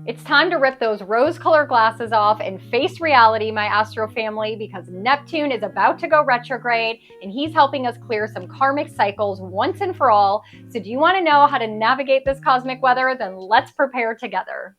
It's time to rip those rose-colored glasses off and face reality, my Astro family, because Neptune is about to go retrograde and he's helping us clear some karmic cycles once and for all. So do you want to know how to navigate this cosmic weather? Then let's prepare together.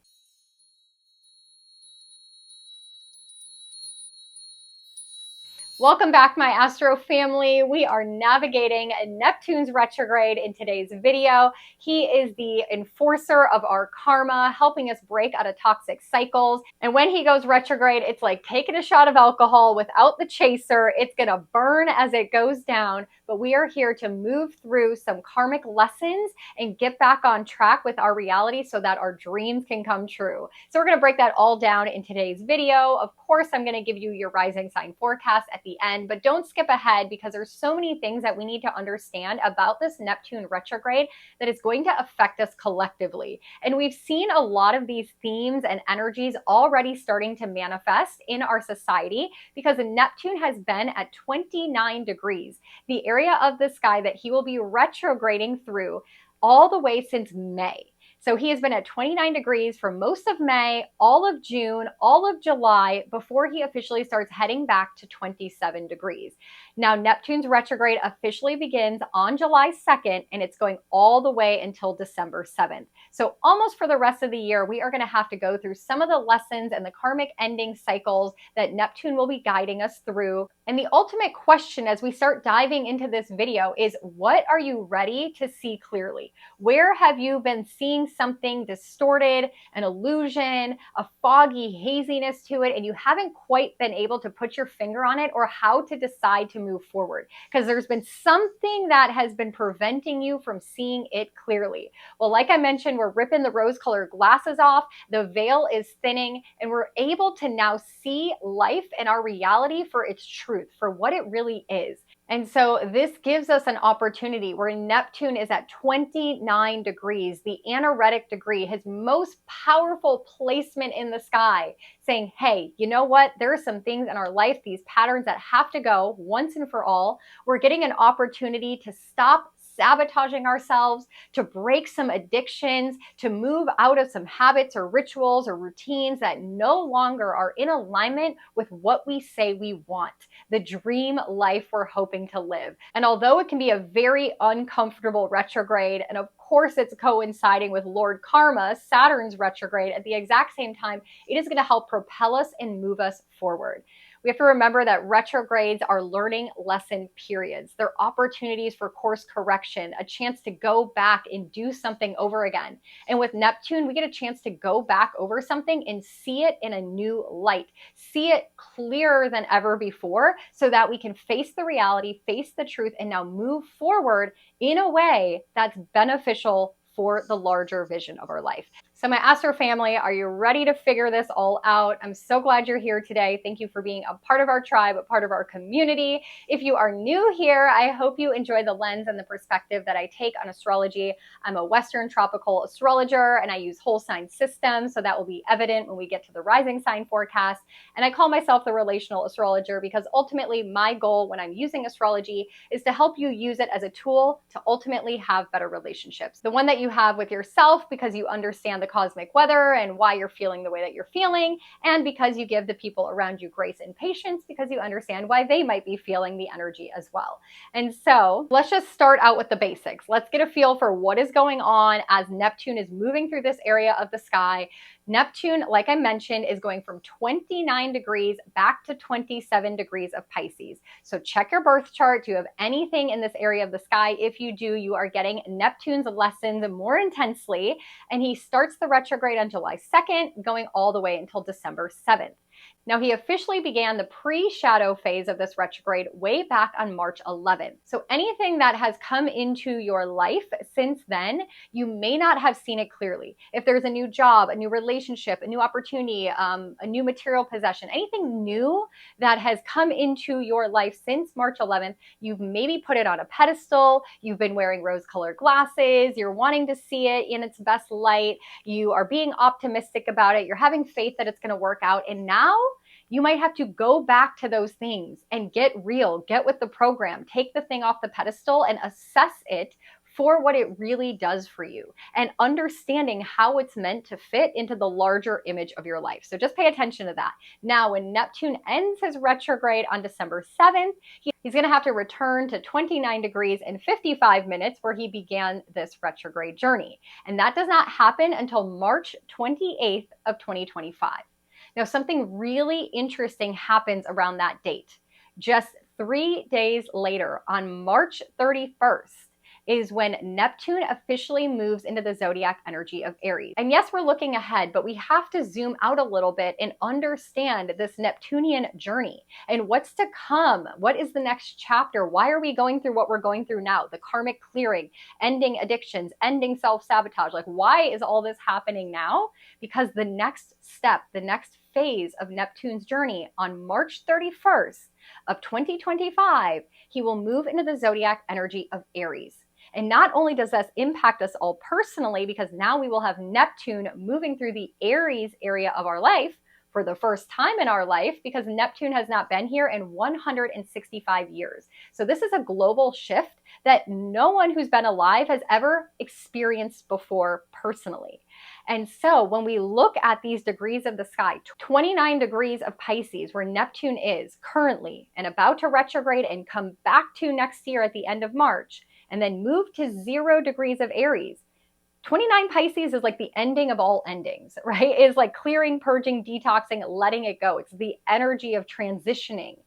Welcome back, my Astro family. We are navigating Neptune's retrograde in today's video. He is the enforcer of our karma, helping us break out of toxic cycles. And when he goes retrograde, it's like taking a shot of alcohol without the chaser. It's gonna burn as it goes down, but we are here to move through some karmic lessons and get back on track with our reality so that our dreams can come true. So we're gonna break that all down in today's video. Of course, I'm gonna give you your rising sign forecast at the end, but don't skip ahead because there's so many things that we need to understand about this Neptune retrograde that is going to affect us collectively. And we've seen a lot of these themes and energies already starting to manifest in our society because Neptune has been at 29 degrees, the area of the sky that he will be retrograding through all the way since May. So he has been at 29 degrees for most of May, all of June, all of July, before he officially starts heading back to 27 degrees. Now, Neptune's retrograde officially begins on July 2nd, and it's going all the way until December 7th. So almost for the rest of the year, we are going to have to go through some of the lessons and the karmic ending cycles that Neptune will be guiding us through. And the ultimate question as we start diving into this video is, what are you ready to see clearly? Where have you been seeing something distorted, an illusion, a foggy haziness to it, and you haven't quite been able to put your finger on it or how to decide to move forward? Because there's been something that has been preventing you from seeing it clearly. Well, like I mentioned, we're ripping the rose-colored glasses off, the veil is thinning, and we're able to now see life and our reality for its truth, for what it really is. And so this gives us an opportunity where Neptune is at 29 degrees, the anaretic degree, his most powerful placement in the sky, saying, hey, you know what? There are some things in our life, these patterns that have to go once and for all. We're getting an opportunity to stop sabotaging ourselves, to break some addictions, to move out of some habits or rituals or routines that no longer are in alignment with what we say we want, the dream life we're hoping to live. And although it can be a very uncomfortable retrograde, and of course it's coinciding with Lord Karma, Saturn's retrograde at the exact same time, it is going to help propel us and move us forward. We have to remember that retrogrades are learning lesson periods. They're opportunities for course correction, a chance to go back and do something over again. And with Neptune, we get a chance to go back over something and see it in a new light, see it clearer than ever before so that we can face the reality, face the truth, and now move forward in a way that's beneficial for the larger vision of our life. So my Astro family, are you ready to figure this all out? I'm so glad you're here today. Thank you for being a part of our tribe, a part of our community. If you are new here, I hope you enjoy the lens and the perspective that I take on astrology. I'm a Western tropical astrologer and I use whole sign systems, so that will be evident when we get to the rising sign forecast. And I call myself the relational astrologer because ultimately my goal when I'm using astrology is to help you use it as a tool to ultimately have better relationships. The one that you have with yourself because you understand the cosmic weather and why you're feeling the way that you're feeling, and because you give the people around you grace and patience because you understand why they might be feeling the energy as well. And so let's just start out with the basics. Let's get a feel for what is going on as Neptune is moving through this area of the sky. Neptune, like I mentioned, is going from 29 degrees back to 27 degrees of Pisces. So check your birth chart. Do you have anything in this area of the sky? If you do, you are getting Neptune's lessons more intensely. And he starts the retrograde on July 2nd, going all the way until December 7th. Now, he officially began the pre-shadow phase of this retrograde way back on March 11th. So anything that has come into your life since then, you may not have seen it clearly. If there's a new job, a new relationship, a new opportunity, a new material possession, anything new that has come into your life since March 11th, you've maybe put it on a pedestal, you've been wearing rose-colored glasses, you're wanting to see it in its best light, you are being optimistic about it, you're having faith that it's going to work out, and now you might have to go back to those things and get real, get with the program, take the thing off the pedestal and assess it for what it really does for you and understanding how it's meant to fit into the larger image of your life. So just pay attention to that. Now, when Neptune ends his retrograde on December 7th, he's going to have to return to 29 degrees and 55 minutes where he began this retrograde journey. And that does not happen until March 28th of 2025. Now, something really interesting happens around that date. Just 3 days later, on March 31st, is when Neptune officially moves into the zodiac energy of Aries. And yes, we're looking ahead, but we have to zoom out a little bit and understand this Neptunian journey and what's to come. What is the next chapter? Why are we going through what we're going through now? The karmic clearing, ending addictions, ending self-sabotage. Like, why is all this happening now? Because the next step, the next phase of Neptune's journey on March 31st of 2025, he will move into the zodiac energy of Aries. And not only does this impact us all personally, because now we will have Neptune moving through the Aries area of our life for the first time in our life, because Neptune has not been here in 165 years. So this is a global shift that no one who's been alive has ever experienced before personally. And so when we look at these degrees of the sky, 29 degrees of Pisces, where Neptune is currently and about to retrograde and come back to next year at the end of March, and then move to 0 degrees of Aries. 29 Pisces is like the ending of all endings, right? It's like clearing, purging, detoxing, letting it go. It's the energy of transitioning.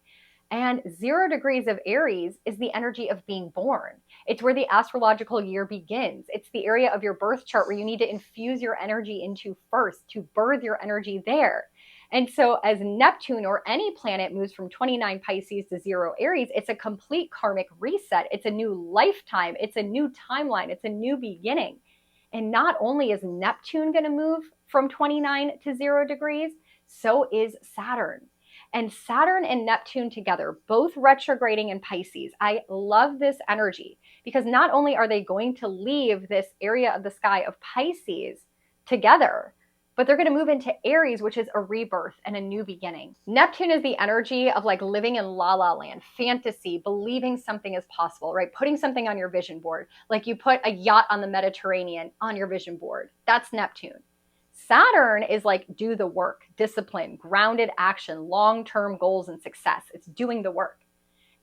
And 0 degrees of Aries is the energy of being born. It's where the astrological year begins. It's the area of your birth chart where you need to infuse your energy into first, to birth your energy there. And so as Neptune or any planet moves from 29 Pisces to 0 Aries, it's a complete karmic reset. It's a new lifetime. It's a new timeline. It's a new beginning. And not only is Neptune going to move from 29 to 0 degrees, so is Saturn. And Saturn and Neptune together, both retrograding in Pisces. I love this energy because not only are they going to leave this area of the sky of Pisces together, but they're going to move into Aries, which is a rebirth and a new beginning. Neptune is the energy of like living in la la land, fantasy, believing something is possible, right? Putting something on your vision board. Like you put a yacht on the Mediterranean on your vision board. That's Neptune. Saturn is like do the work, discipline, grounded action, long-term goals and success. It's doing the work.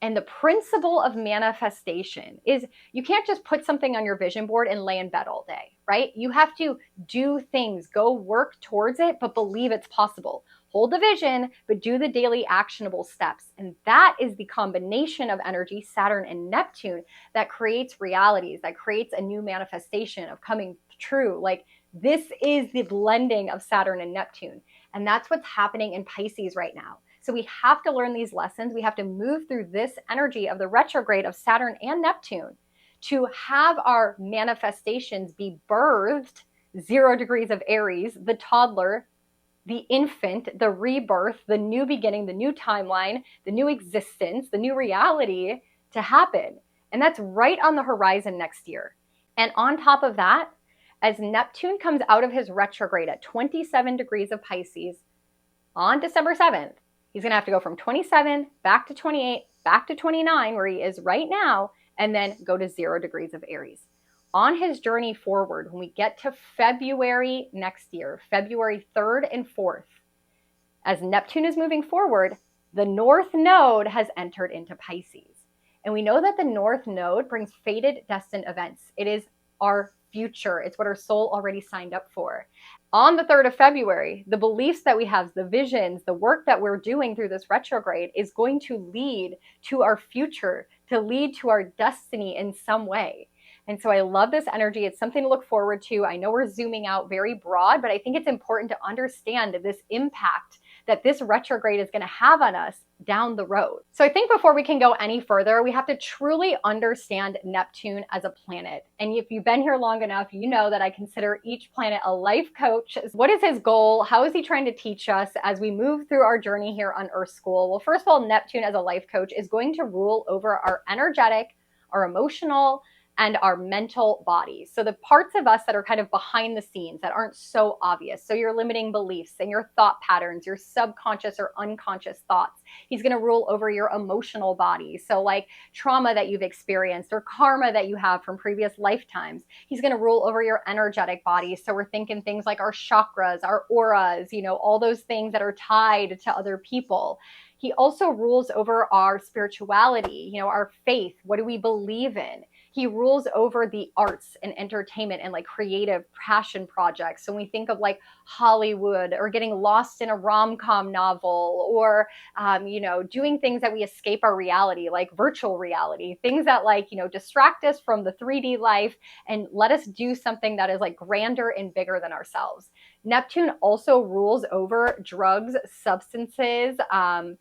And the principle of manifestation is you can't just put something on your vision board and lay in bed all day, right? You have to do things, go work towards it, but believe it's possible. Hold the vision, but do the daily actionable steps. And that is the combination of energy, Saturn and Neptune, that creates realities, that creates a new manifestation of coming true. Like this is the blending of Saturn and Neptune. And that's what's happening in Pisces right now. So we have to learn these lessons. We have to move through this energy of the retrograde of Saturn and Neptune to have our manifestations be birthed 0 degrees of Aries, the toddler, the infant, the rebirth, the new beginning, the new timeline, the new existence, the new reality to happen. And that's right on the horizon next year. And on top of that, as Neptune comes out of his retrograde at 27 degrees of Pisces on December 7th, he's going to have to go from 27 back to 28, back to 29, where he is right now, and then go to 0 degrees of Aries. On his journey forward, when we get to February next year, February 3rd and 4th, as Neptune is moving forward, the North Node has entered into Pisces. And we know that the North Node brings fated, destined events. It is our future. It's what our soul already signed up for. On the 3rd of February, the beliefs that we have, the visions, the work that we're doing through this retrograde is going to lead to our future, to lead to our destiny in some way. And so I love this energy. It's something to look forward to. I know we're zooming out very broad, but I think it's important to understand this impact that this retrograde is going to have on us down the road. So I think before we can go any further, we have to truly understand Neptune as a planet. And if you've been here long enough, you know that I consider each planet a life coach. What is his goal? How is he trying to teach us as we move through our journey here on Earth School? Well, first of all, Neptune as a life coach is going to rule over our energetic, our emotional, and our mental bodies. So the parts of us that are kind of behind the scenes that aren't so obvious. So your limiting beliefs and your thought patterns, your subconscious or unconscious thoughts. He's going to rule over your emotional body. So like trauma that you've experienced or karma that you have from previous lifetimes. He's going to rule over your energetic body. So we're thinking things like our chakras, our auras, all those things that are tied to other people. He also rules over our spirituality, our faith. What do we believe in? He rules over the arts and entertainment and like creative passion projects. So when we think of like Hollywood or getting lost in a rom-com novel or, doing things that we escape our reality, like virtual reality, things that like, distract us from the 3D life and let us do something that is like grander and bigger than ourselves. Neptune also rules over drugs, substances,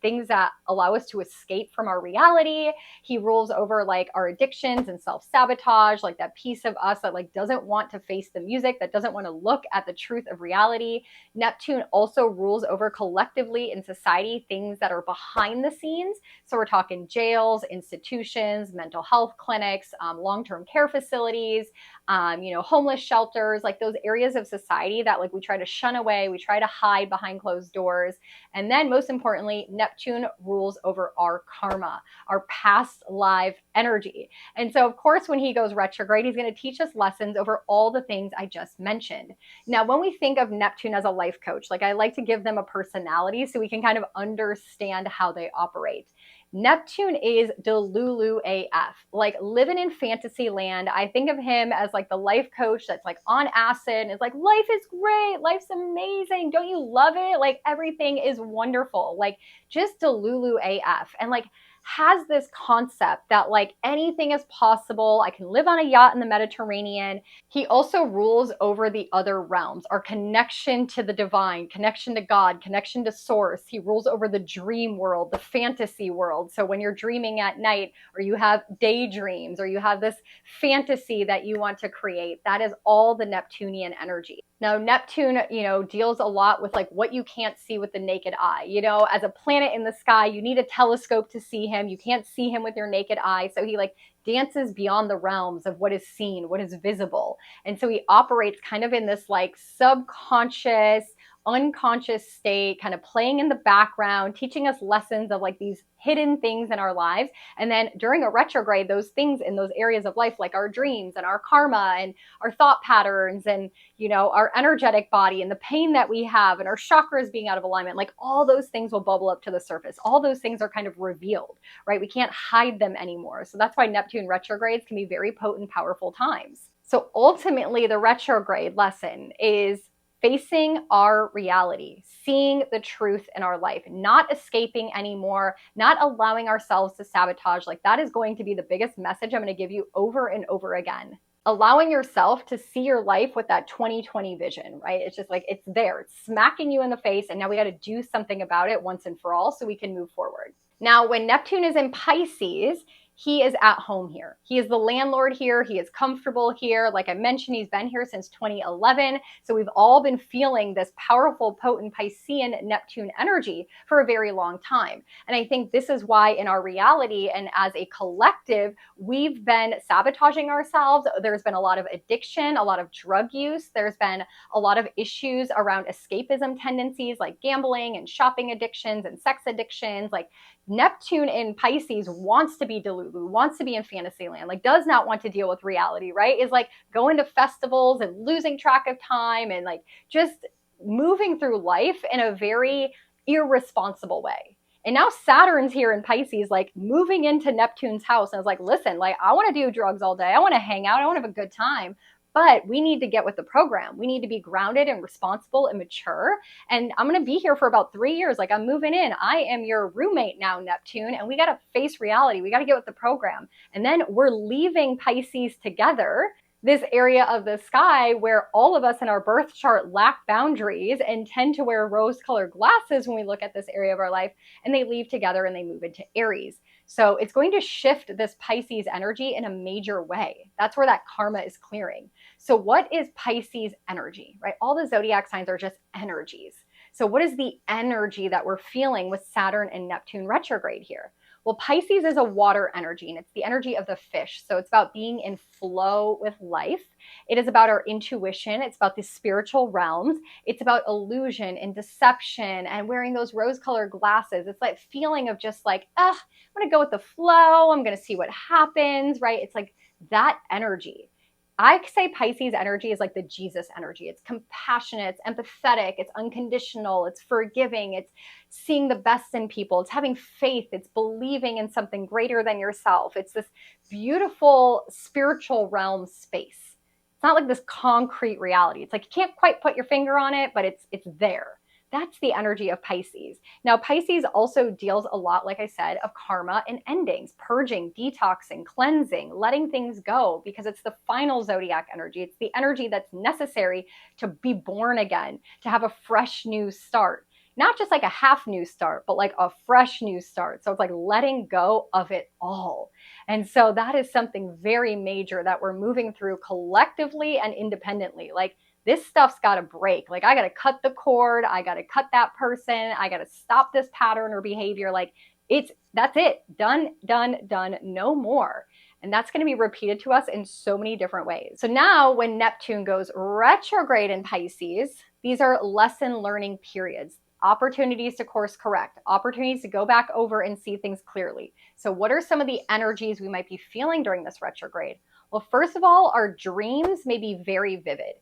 things that allow us to escape from our reality. He rules over like our addictions and self-sabotage, like that piece of us that like doesn't want to face the music, that doesn't want to look at the truth of reality. Neptune also rules over collectively in society things that are behind the scenes. So we're talking jails, institutions, mental health clinics, long-term care facilities, homeless shelters, like those areas of society that like we try to shun away, we try to hide behind closed doors. And then most importantly, Neptune rules over our karma, our past life energy. And so of course, when he goes retrograde, he's going to teach us lessons over all the things I just mentioned. Now, when we think of Neptune as a life coach, like I like to give them a personality so we can kind of understand how they operate. Neptune is Delulu AF, like living in fantasy land. I think of him as like the life coach that's like on acid and it's like, life is great. Life's amazing. Don't you love it? Like everything is wonderful. Like just Delulu AF. And like has this concept that like anything is possible. I can live on a yacht in the Mediterranean. He also rules over the other realms, our connection to the divine, connection to God, connection to source. He rules over the dream world, the fantasy world. So when you're dreaming at night or you have daydreams or you have this fantasy that you want to create, that is all the Neptunian energy. Now, Neptune, deals a lot with like what you can't see with the naked eye. As a planet in the sky, you need a telescope to see him. You can't see him with your naked eye. So he like dances beyond the realms of what is seen, what is visible. And so he operates kind of in this like subconscious, unconscious state, kind of playing in the background, teaching us lessons of like these hidden things in our lives. And then during a retrograde, those things in those areas of life, like our dreams and our karma and our thought patterns and, our energetic body and the pain that we have and our chakras being out of alignment, like all those things will bubble up to the surface. All those things are kind of revealed, right? We can't hide them anymore. So that's why Neptune retrogrades can be very potent, powerful times. So ultimately, the retrograde lesson is facing our reality, seeing the truth in our life, not escaping anymore, not allowing ourselves to sabotage. Like that is going to be the biggest message I'm going to give you over and over again. Allowing yourself to see your life with that 2020 vision, right? It's just like, it's there, it's smacking you in the face. And now we got to do something about it once and for all so we can move forward. Now, when Neptune is in Pisces, he is at home here. He is the landlord here. He is comfortable here. Like I mentioned, he's been here since 2011. So we've all been feeling this powerful, potent Piscean Neptune energy for a very long time. And I think this is why in our reality and as a collective, we've been sabotaging ourselves. There's been a lot of addiction, a lot of drug use. There's been a lot of issues around escapism tendencies like gambling and shopping addictions and sex addictions. Like Neptune in Pisces wants to be Delulu, wants to be in fantasy land, like does not want to deal with reality, right? Is like going to festivals and losing track of time and like just moving through life in a very irresponsible way. And now Saturn's here in Pisces, like moving into Neptune's house. And I was like, listen, like I want to do drugs all day. I want to hang out. I want to have a good time. But we need to get with the program. We need to be grounded and responsible and mature. And I'm going to be here for about 3 years. Like I'm moving in. I am your roommate now, Neptune. And we got to face reality. We got to get with the program. And then we're leaving Pisces together, this area of the sky where all of us in our birth chart lack boundaries and tend to wear rose-colored glasses when we look at this area of our life. And they leave together and they move into Aries. So it's going to shift this Pisces energy in a major way. That's where that karma is clearing. So what is Pisces energy, right? All the zodiac signs are just energies. So what is the energy that we're feeling with Saturn and Neptune retrograde here? Well, Pisces is a water energy, and it's the energy of the fish. So it's about being in flow with life. It is about our intuition. It's about the spiritual realms. It's about illusion and deception and wearing those rose-colored glasses. It's like feeling of just like, I'm going to go with the flow. I'm going to see what happens, right? It's like that energy. I say Pisces energy is like the Jesus energy. It's compassionate, it's empathetic, it's unconditional, it's forgiving, it's seeing the best in people, it's having faith, it's believing in something greater than yourself. It's this beautiful spiritual realm space. It's not like this concrete reality. It's like you can't quite put your finger on it, but it's there. That's the energy of Pisces. Now, Pisces also deals a lot, like I said, of karma and endings, purging, detoxing, cleansing, letting things go, because it's the final zodiac energy. It's the energy that's necessary to be born again, to have a fresh new start. Not just like a half new start, but like a fresh new start. So it's like letting go of it all. And so that is something very major that we're moving through collectively and independently. Like, this stuff's got to break. Like, I got to cut the cord. I got to cut that person. I got to stop this pattern or behavior. Like, that's it. Done, done, done. No more. And that's going to be repeated to us in so many different ways. So now when Neptune goes retrograde in Pisces, these are lesson learning periods. Opportunities to course correct, opportunities to go back over and see things clearly. So what are some of the energies we might be feeling during this retrograde? Well, first of all, our dreams may be very vivid.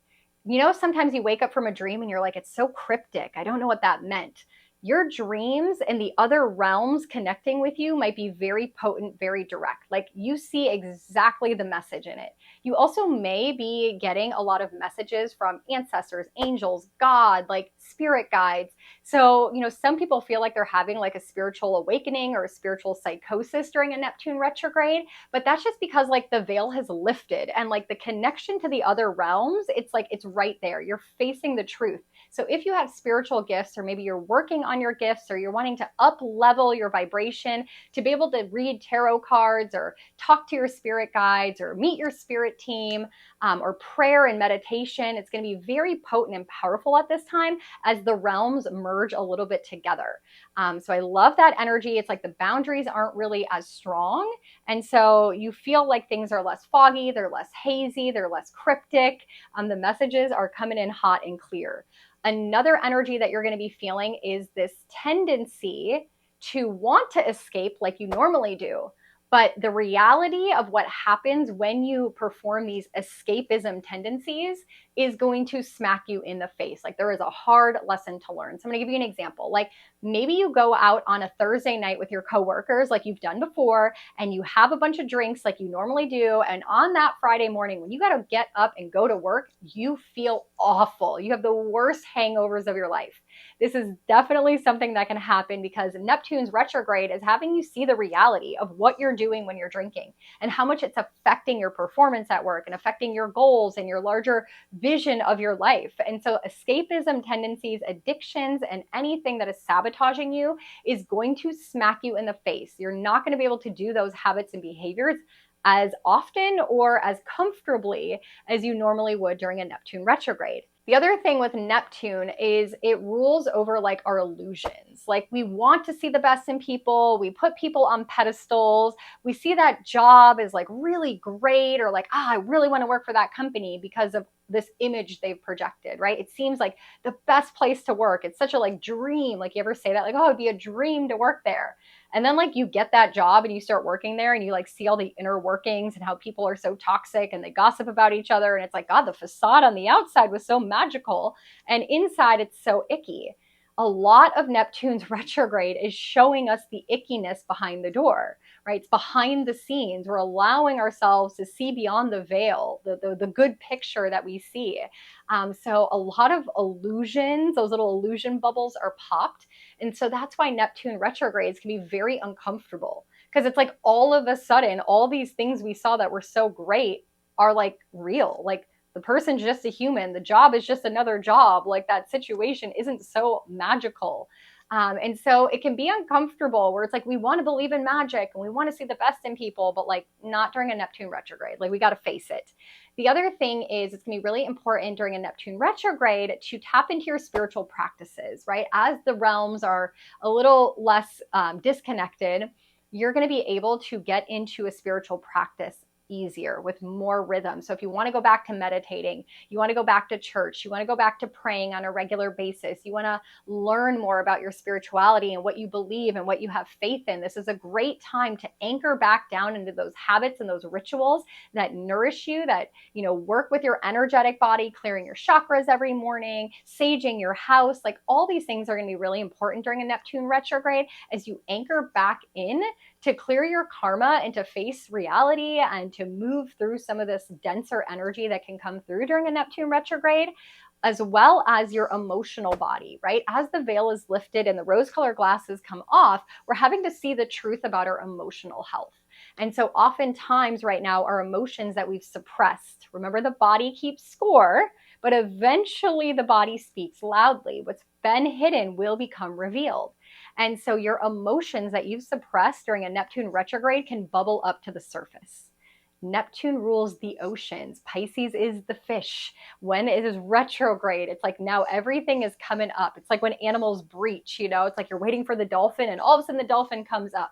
You know, sometimes you wake up from a dream and you're like, it's so cryptic. I don't know what that meant. Your dreams and the other realms connecting with you might be very potent, very direct. Like, you see exactly the message in it. You also may be getting a lot of messages from ancestors, angels, God, like spirit guides. So, you know, some people feel like they're having like a spiritual awakening or a spiritual psychosis during a Neptune retrograde, but that's just because like the veil has lifted and like the connection to the other realms, it's like it's right there. You're facing the truth. So if you have spiritual gifts, or maybe you're working on your gifts, or you're wanting to up level your vibration to be able to read tarot cards or talk to your spirit guides or meet your spirit team, or prayer and meditation, it's going to be very potent and powerful at this time as the realms merge a little bit together. So I love that energy. It's like the boundaries aren't really as strong. And so you feel like things are less foggy, they're less hazy, they're less cryptic. The messages are coming in hot and clear. Another energy that you're going to be feeling is this tendency to want to escape like you normally do. But the reality of what happens when you perform these escapism tendencies is going to smack you in the face. Like, there is a hard lesson to learn. So I'm going to give you an example. Like, maybe you go out on a Thursday night with your coworkers like you've done before, and you have a bunch of drinks like you normally do. And on that Friday morning, when you got to get up and go to work, you feel awful. You have the worst hangovers of your life. This is definitely something that can happen because Neptune's retrograde is having you see the reality of what you're doing when you're drinking and how much it's affecting your performance at work and affecting your goals and your larger vision of your life. And so escapism tendencies, addictions, and anything that is sabotaging you is going to smack you in the face. You're not going to be able to do those habits and behaviors as often or as comfortably as you normally would during a Neptune retrograde. The other thing with Neptune is it rules over like our illusions. Like, we want to see the best in people. We put people on pedestals. We see that job is like really great, or like, I really want to work for that company because of this image they've projected, right? It seems like the best place to work. It's such a like dream. Like, you ever say that, like, oh, it'd be a dream to work there. And then like you get that job and you start working there and you like see all the inner workings and how people are so toxic and they gossip about each other. And it's like, God, the facade on the outside was so magical and inside it's so icky. A lot of Neptune's retrograde is showing us the ickiness behind the door, right? It's behind the scenes. We're allowing ourselves to see beyond the veil, the good picture that we see. So a lot of illusions, those little illusion bubbles are popped. And so that's why Neptune retrogrades can be very uncomfortable, because it's like all of a sudden, all these things we saw that were so great are like real. Like, the person's just a human. The job is just another job. Like, that situation isn't so magical. And so it can be uncomfortable where it's like we want to believe in magic and we want to see the best in people, but like not during a Neptune retrograde. Like, we got to face it. The other thing is it's going to be really important during a Neptune retrograde to tap into your spiritual practices, right? As the realms are a little less disconnected, you're going to be able to get into a spiritual practice easier with more rhythm. So if you want to go back to meditating, you want to go back to church, you want to go back to praying on a regular basis, you want to learn more about your spirituality and what you believe and what you have faith in, this is a great time to anchor back down into those habits and those rituals that nourish you, that, work with your energetic body, clearing your chakras every morning, saging your house. Like, all these things are going to be really important during a Neptune retrograde as you anchor back in to clear your karma and to face reality and to move through some of this denser energy that can come through during a Neptune retrograde, as well as your emotional body, right? As the veil is lifted and the rose-colored glasses come off, we're having to see the truth about our emotional health. And so oftentimes right now, our emotions that we've suppressed, remember, the body keeps score, but eventually the body speaks loudly. What's been hidden will become revealed. And so your emotions that you've suppressed during a Neptune retrograde can bubble up to the surface. Neptune rules the oceans. Pisces is the fish. When it is retrograde, it's like now everything is coming up. It's like when animals breach, it's like you're waiting for the dolphin and all of a sudden the dolphin comes up.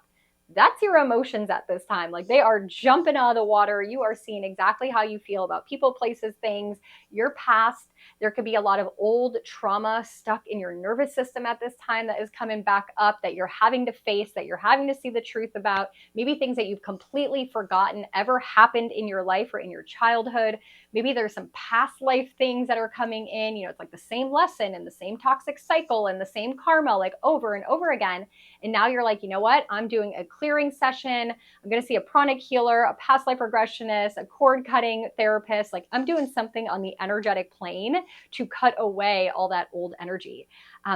That's your emotions at this time. Like, they are jumping out of the water. You are seeing exactly how you feel about people, places, things, your past. There could be a lot of old trauma stuck in your nervous system at this time that is coming back up, that you're having to face, that you're having to see the truth about. Maybe things that you've completely forgotten ever happened in your life or in your childhood. Maybe there's some past life things that are coming in. It's like the same lesson and the same toxic cycle and the same karma, like over and over again. And now you're like, you know what? I'm doing a clearing session. I'm going to see a pranic healer, a past life regressionist, a cord cutting therapist. Like, I'm doing something on the energetic plane to cut away all that old energy.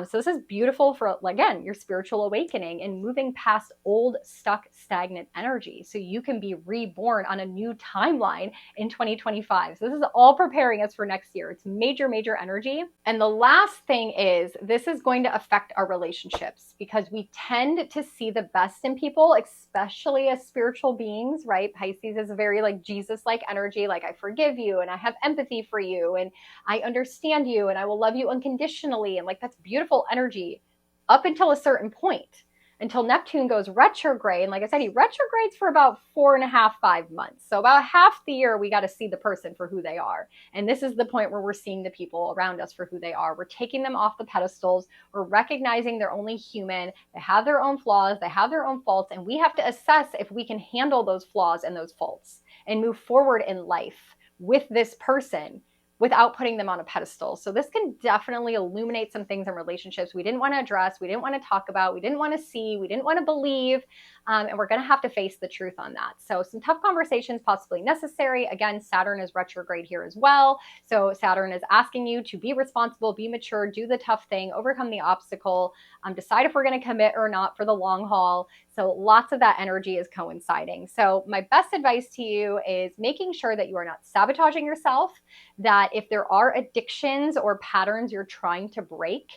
So this is beautiful for, again, your spiritual awakening and moving past old, stuck, stagnant energy so you can be reborn on a new timeline in 2025. So this is all preparing us for next year. It's major, major energy. And the last thing is, this is going to affect our relationships because we tend to see the best in people, especially as spiritual beings, right? Pisces is a very like Jesus-like energy. Like, I forgive you and I have empathy for you and I understand you and I will love you unconditionally. And like, that's beautiful energy up until a certain point, until Neptune goes retrograde. And like I said, he retrogrades for about 4.5, 5 months. So about half the year, we got to see the person for who they are. And this is the point where we're seeing the people around us for who they are. We're taking them off the pedestals. We're recognizing they're only human. They have their own flaws. They have their own faults. And we have to assess if we can handle those flaws and those faults and move forward in life with this person without putting them on a pedestal. So this can definitely illuminate some things in relationships we didn't want to address, we didn't want to talk about, we didn't want to see, we didn't want to believe, and we're going to have to face the truth on that. So some tough conversations possibly necessary. Again, Saturn is retrograde here as well. So Saturn is asking you to be responsible, be mature, do the tough thing, overcome the obstacle, decide if we're going to commit or not for the long haul. So lots of that energy is coinciding. So my best advice to you is making sure that you are not sabotaging yourself, that if there are addictions or patterns you're trying to break,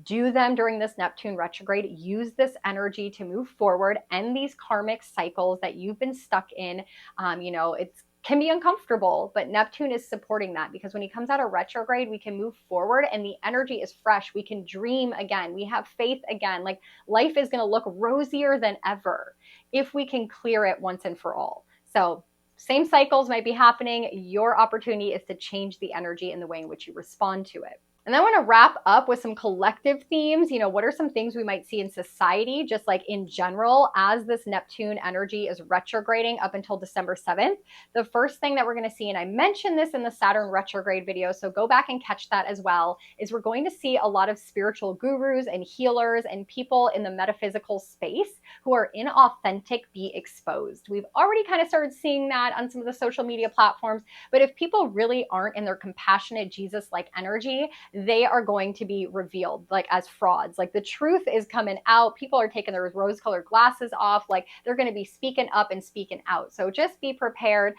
do them during this Neptune retrograde. Use this energy to move forward, end these karmic cycles that you've been stuck in. It can be uncomfortable, but Neptune is supporting that because when he comes out of retrograde, we can move forward and the energy is fresh. We can dream again. We have faith again. Like, life is going to look rosier than ever if we can clear it once and for all. So same cycles might be happening. Your opportunity is to change the energy and the way in which you respond to it. And then I want to wrap up with some collective themes. What are some things we might see in society, just like in general, as this Neptune energy is retrograding up until December 7th? The first thing that we're going to see, and I mentioned this in the Saturn retrograde video, so go back and catch that as well, is we're going to see a lot of spiritual gurus and healers and people in the metaphysical space who are inauthentic be exposed. We've already kind of started seeing that on some of the social media platforms, but if people really aren't in their compassionate Jesus-like energy, they are going to be revealed like as frauds. Like, the truth is coming out. People are taking their rose-colored glasses off. Like, they're going to be speaking up and speaking out. So just be prepared,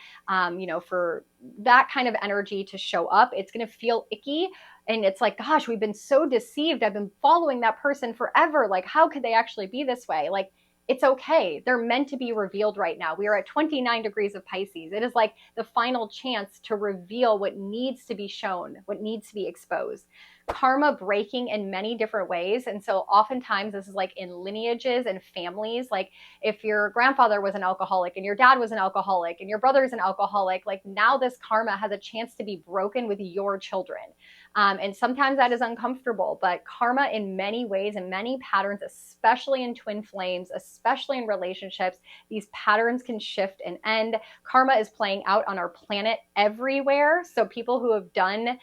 for that kind of energy to show up. It's going to feel icky. And it's like, gosh, we've been so deceived. I've been following that person forever. Like, how could they actually be this way? Like, it's okay. They're meant to be revealed right now. We are at 29 degrees of Pisces. It is like the final chance to reveal what needs to be shown, what needs to be exposed. karma breaking in many different ways. And so oftentimes this is like in lineages and families. Like if your grandfather was an alcoholic and your dad was an alcoholic and your brother is an alcoholic, like now this karma has a chance to be broken with your children. And sometimes that is uncomfortable, but karma in many ways and many patterns, especially in twin flames, especially in relationships, these patterns can shift and end. Karma is playing out on our planet everywhere. So people who have done,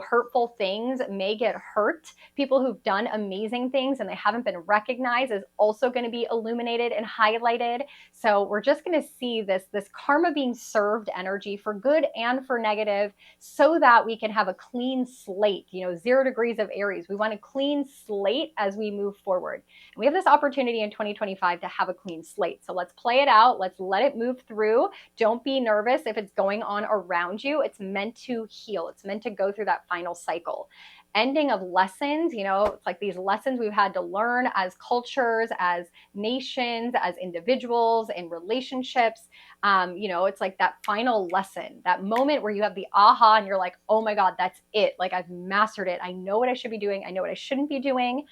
hurtful things may get hurt. People who've done amazing things and they haven't been recognized is also going to be illuminated and highlighted. So we're just going to see this karma being served energy for good and for negative, so that we can have a clean slate, 0 degrees of Aries. We want a clean slate as we move forward. And we have this opportunity in 2025 to have a clean slate. So let's play it out. Let's let it move through. Don't be nervous if it's going on around you. It's meant to heal. It's meant to go through that final cycle. Ending of lessons, it's like these lessons we've had to learn as cultures, as nations, as individuals, in relationships. It's like that final lesson, that moment where you have the aha and you're like, oh my God, that's it. Like I've mastered it. I know what I should be doing. I know what I shouldn't be doing.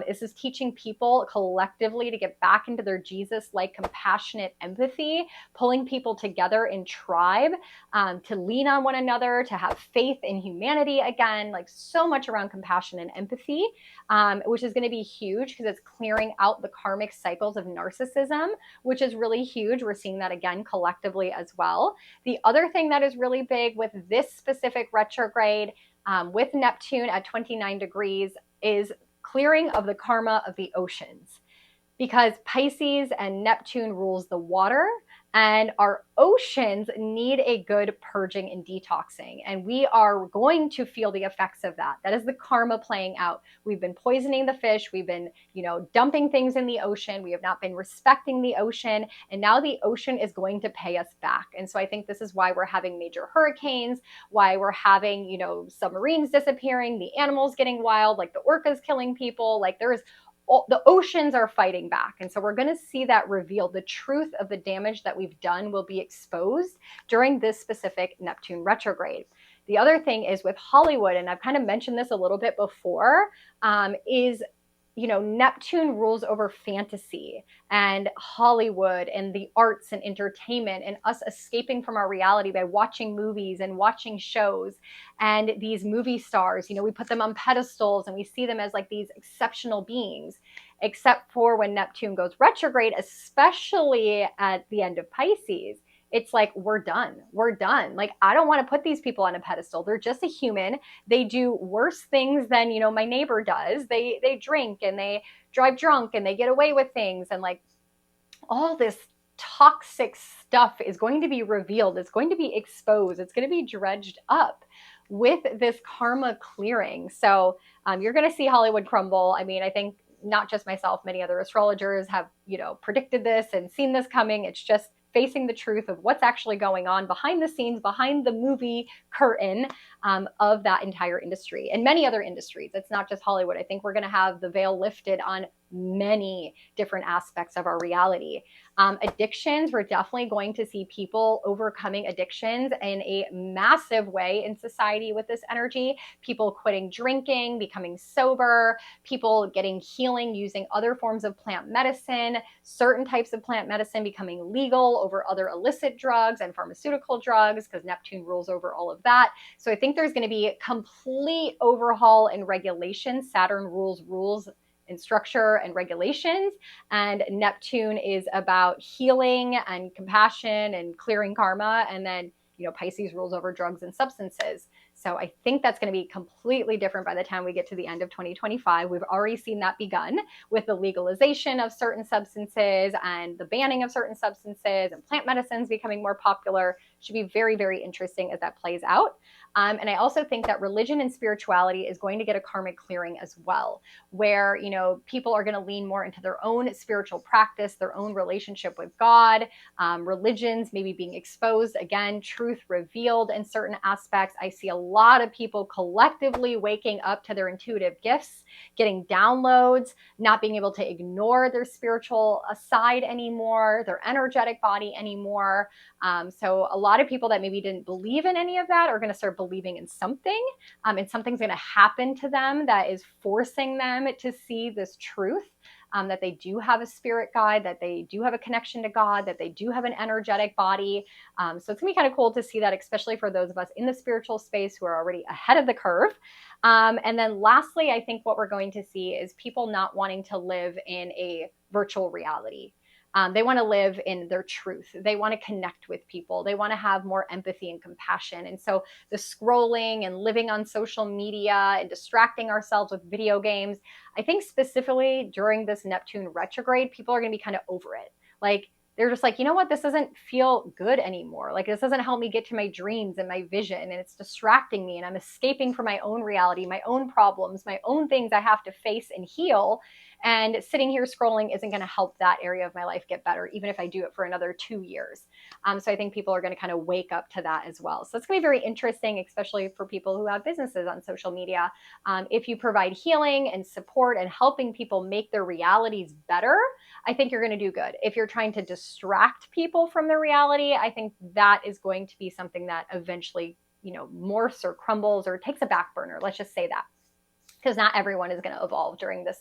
This is teaching people collectively to get back into their Jesus-like compassionate empathy, pulling people together in tribe, to lean on one another, to have faith in humanity again, like so much around compassion and empathy, which is going to be huge because it's clearing out the karmic cycles of narcissism, which is really huge. We're seeing that again collectively as well. The other thing that is really big with this specific retrograde, with Neptune at 29 degrees, is clearing of the karma of the oceans, because Pisces and Neptune rules the water, and our oceans need a good purging and detoxing. And we are going to feel the effects of that. That is the karma playing out. We've been poisoning the fish. We've been, dumping things in the ocean. We have not been respecting the ocean. And now the ocean is going to pay us back. And so I think this is why we're having major hurricanes, why we're having, submarines disappearing, the animals getting wild, like the orcas killing people. Like the oceans are fighting back. And so we're going to see that revealed. The truth of the damage that we've done will be exposed during this specific Neptune retrograde. The other thing is with Hollywood, and I've kind of mentioned this a little bit before, is Neptune rules over fantasy and Hollywood and the arts and entertainment and us escaping from our reality by watching movies and watching shows. And these movie stars, we put them on pedestals and we see them as like these exceptional beings, except for when Neptune goes retrograde, especially at the end of Pisces. It's like, we're done. We're done. Like, I don't want to put these people on a pedestal. They're just a human. They do worse things than, my neighbor does. They drink and they drive drunk and they get away with things. And like all this toxic stuff is going to be revealed. It's going to be exposed. It's going to be dredged up with this karma clearing. So you're going to see Hollywood crumble. I mean, I think not just myself, many other astrologers have, predicted this and seen this coming. It's just facing the truth of what's actually going on behind the scenes, behind the movie curtain of that entire industry and many other industries. It's not just Hollywood. I think we're going to have the veil lifted on many different aspects of our reality. Addictions, we're definitely going to see people overcoming addictions in a massive way in society with this energy. People quitting drinking, becoming sober, people getting healing using other forms of plant medicine, certain types of plant medicine becoming legal over other illicit drugs and pharmaceutical drugs, because Neptune rules over all of that. So I think there's going to be a complete overhaul in regulation. Saturn rules and structure and regulations, and Neptune is about healing and compassion and clearing karma, and then Pisces rules over drugs and substances. So I think that's going to be completely different by the time we get to the end of 2025. We've already seen that begun with the legalization of certain substances and the banning of certain substances and plant medicines becoming more popular. Should be very, very interesting as that plays out. And I also think that religion and spirituality is going to get a karmic clearing as well, where, people are going to lean more into their own spiritual practice, their own relationship with God, religions maybe being exposed, again, truth revealed in certain aspects. I see a lot of people collectively waking up to their intuitive gifts, getting downloads, not being able to ignore their spiritual side anymore, their energetic body anymore. So a lot of people that maybe didn't believe in any of that are going to start believing in something, and something's going to happen to them that is forcing them to see this truth. That they do have a spirit guide, that they do have a connection to God, that they do have an energetic body. So it's gonna be kind of cool to see that, especially for those of us in the spiritual space who are already ahead of the curve. And then lastly, I think what we're going to see is people not wanting to live in a virtual reality. They want to live in their truth. They want to connect with people. They want to have more empathy and compassion. And so the scrolling and living on social media and distracting ourselves with video games, I think specifically during this Neptune retrograde, people are going to be kind of over it. Like, they're just like, you know what? This doesn't feel good anymore. Like, this doesn't help me get to my dreams and my vision, and it's distracting me, and I'm escaping from my own reality, my own problems, my own things I have to face and heal. And sitting here scrolling isn't going to help that area of my life get better, even if I do it for another 2 years. So I think people are going to kind of wake up to that as well. So it's going to be very interesting, especially for people who have businesses on social media. If you provide healing and support and helping people make their realities better, I think you're going to do good. If you're trying to distract people from the reality, I think that is going to be something that eventually, morphs or crumbles or takes a back burner. Let's just say that, because not everyone is going to evolve during this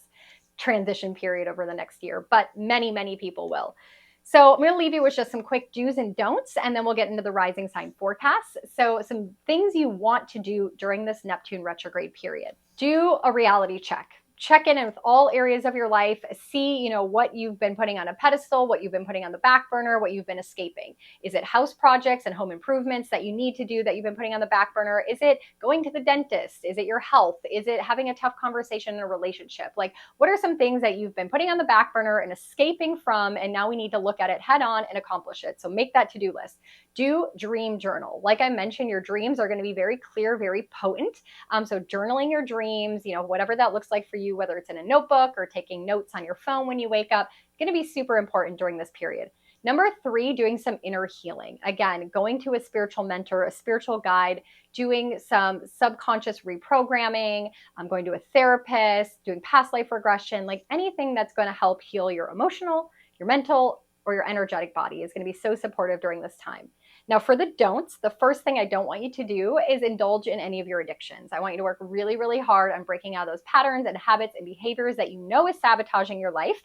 transition period over the next year, but many, many people will. So I'm going to leave you with just some quick do's and don'ts, and then we'll get into the rising sign forecast. So some things you want to do during this Neptune retrograde period. Do a reality check. Check in with all areas of your life. See, what you've been putting on a pedestal, what you've been putting on the back burner, what you've been escaping. Is it house projects and home improvements that you need to do that you've been putting on the back burner? Is it going to the dentist? Is it your health? Is it having a tough conversation in a relationship? Like, what are some things that you've been putting on the back burner and escaping from, and now we need to look at it head on and accomplish it? So make that to-do list. Do dream journal. Like I mentioned, your dreams are going to be very clear, very potent. So journaling your dreams, whatever that looks like for you, whether it's in a notebook or taking notes on your phone when you wake up, going to be super important during this period. Number 3, doing some inner healing. Again, going to a spiritual mentor, a spiritual guide, doing some subconscious reprogramming, going to a therapist, doing past life regression, like anything that's going to help heal your emotional, your mental, or your energetic body is going to be so supportive during this time. Now, for the don'ts, the first thing I don't want you to do is indulge in any of your addictions. I want you to work really, really hard on breaking out those patterns and habits and behaviors that is sabotaging your life.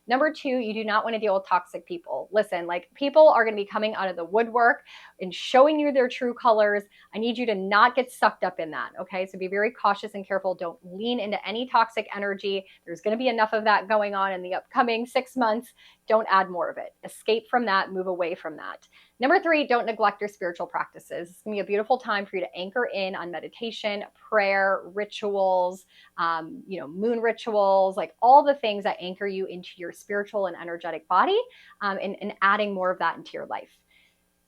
Number 2, you do not want to deal with toxic people. Listen, people are going to be coming out of the woodwork and showing you their true colors. I need you to not get sucked up in that, okay? So be very cautious and careful. Don't lean into any toxic energy. There's going to be enough of that going on in the upcoming 6 months. Don't add more of it. Escape from that, move away from that. Number 3, don't neglect your spiritual practices. It's going to be a beautiful time for you to anchor in on meditation, prayer, rituals, moon rituals, like all the things that anchor you into your spiritual and energetic body, and adding more of that into your life.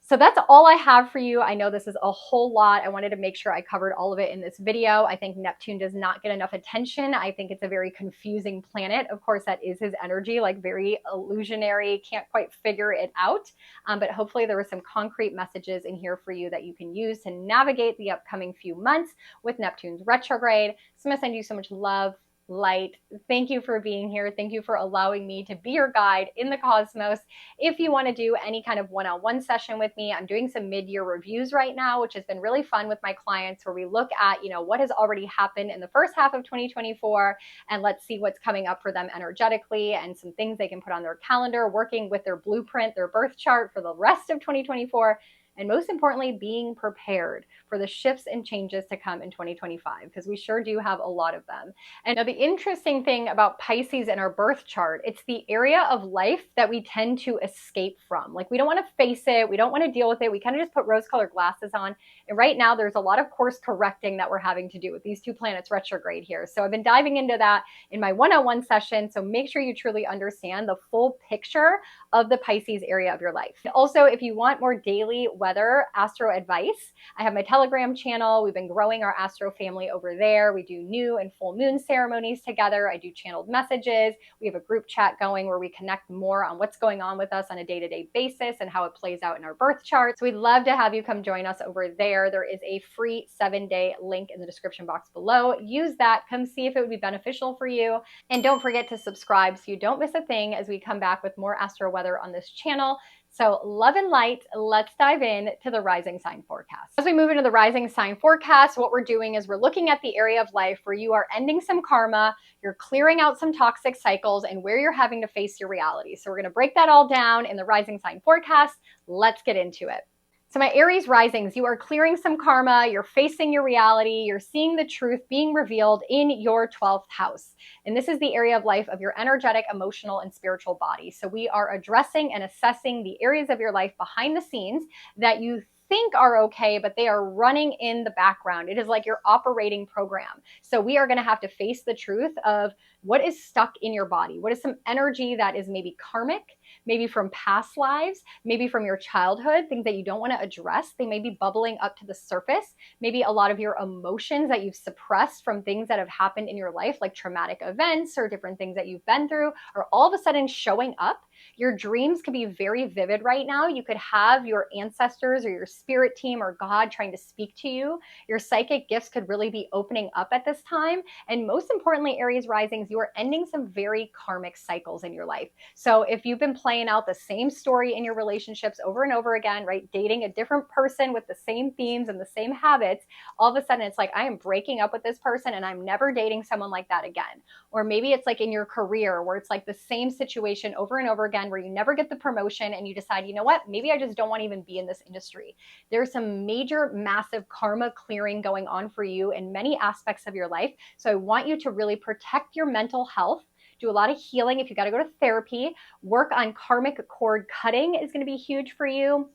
So that's all I have for you. I know this is a whole lot. I wanted to make sure I covered all of it in this video. I think Neptune does not get enough attention. I think it's a very confusing planet. Of course, that is his energy, very illusionary, can't quite figure it out. But hopefully there were some concrete messages in here for you that you can use to navigate the upcoming few months with Neptune's retrograde. So I'm going to send you so much love, light. Thank you for being here. Thank you for allowing me to be your guide in the cosmos. If you want to do any kind of one-on-one session with me, I'm doing some mid-year reviews right now, which has been really fun with my clients, where we look at, what has already happened in the first half of 2024, and let's see what's coming up for them energetically and some things they can put on their calendar, working with their blueprint, their birth chart for the rest of 2024. And most importantly, being prepared for the shifts and changes to come in 2025, because we sure do have a lot of them. And now the interesting thing about Pisces in our birth chart, it's the area of life that we tend to escape from. We don't want to face it. We don't want to deal with it. We kind of just put rose-colored glasses on. And right now there's a lot of course correcting that we're having to do with these 2 planets retrograde here. So I've been diving into that in my one-on-one session. So make sure you truly understand the full picture of the Pisces area of your life. Also, if you want more daily weather astro advice, I have my Telegram channel. We've been growing our astro family over there. We do new and full moon ceremonies together. I do channeled messages. We have a group chat going where we connect more on what's going on with us on a day-to-day basis and how it plays out in our birth chart. So we'd love to have you come join us over there. There is a free 7-day link in the description box below. Use that. Come see if it would be beneficial for you. And don't forget to subscribe so you don't miss a thing as we come back with more astro weather on this channel. So love and light, let's dive in to the rising sign forecast. As we move into the rising sign forecast, what we're doing is we're looking at the area of life where you are ending some karma, you're clearing out some toxic cycles, and where you're having to face your reality. So we're going to break that all down in the rising sign forecast. Let's get into it. So my Aries risings, you are clearing some karma, you're facing your reality, you're seeing the truth being revealed in your 12th house. And this is the area of life of your energetic, emotional, and spiritual body. So we are addressing and assessing the areas of your life behind the scenes that you think are okay, but they are running in the background. It is like your operating program. So we are going to have to face the truth of what is stuck in your body. What is some energy that is maybe karmic, maybe from past lives, maybe from your childhood, things that you don't want to address. They may be bubbling up to the surface. Maybe a lot of your emotions that you've suppressed from things that have happened in your life, like traumatic events or different things that you've been through, are all of a sudden showing up. Your dreams could be very vivid right now. You could have your ancestors or your spirit team or God trying to speak to you. Your psychic gifts could really be opening up at this time. And most importantly, Aries risings, you are ending some very karmic cycles in your life. So if you've been playing out the same story in your relationships over and over again, right, dating a different person with the same themes and the same habits, all of a sudden it's like, I am breaking up with this person and I'm never dating someone like that again. Or maybe it's like in your career where it's like the same situation over and over again where you never get the promotion and you decide, you know what, maybe I just don't want to even be in this industry. There's some major, massive karma clearing going on for you in many aspects of your life. So I want you to really protect your mental health. Do a lot of healing. If you got to go to therapy, work on karmic cord cutting is going to be huge for you.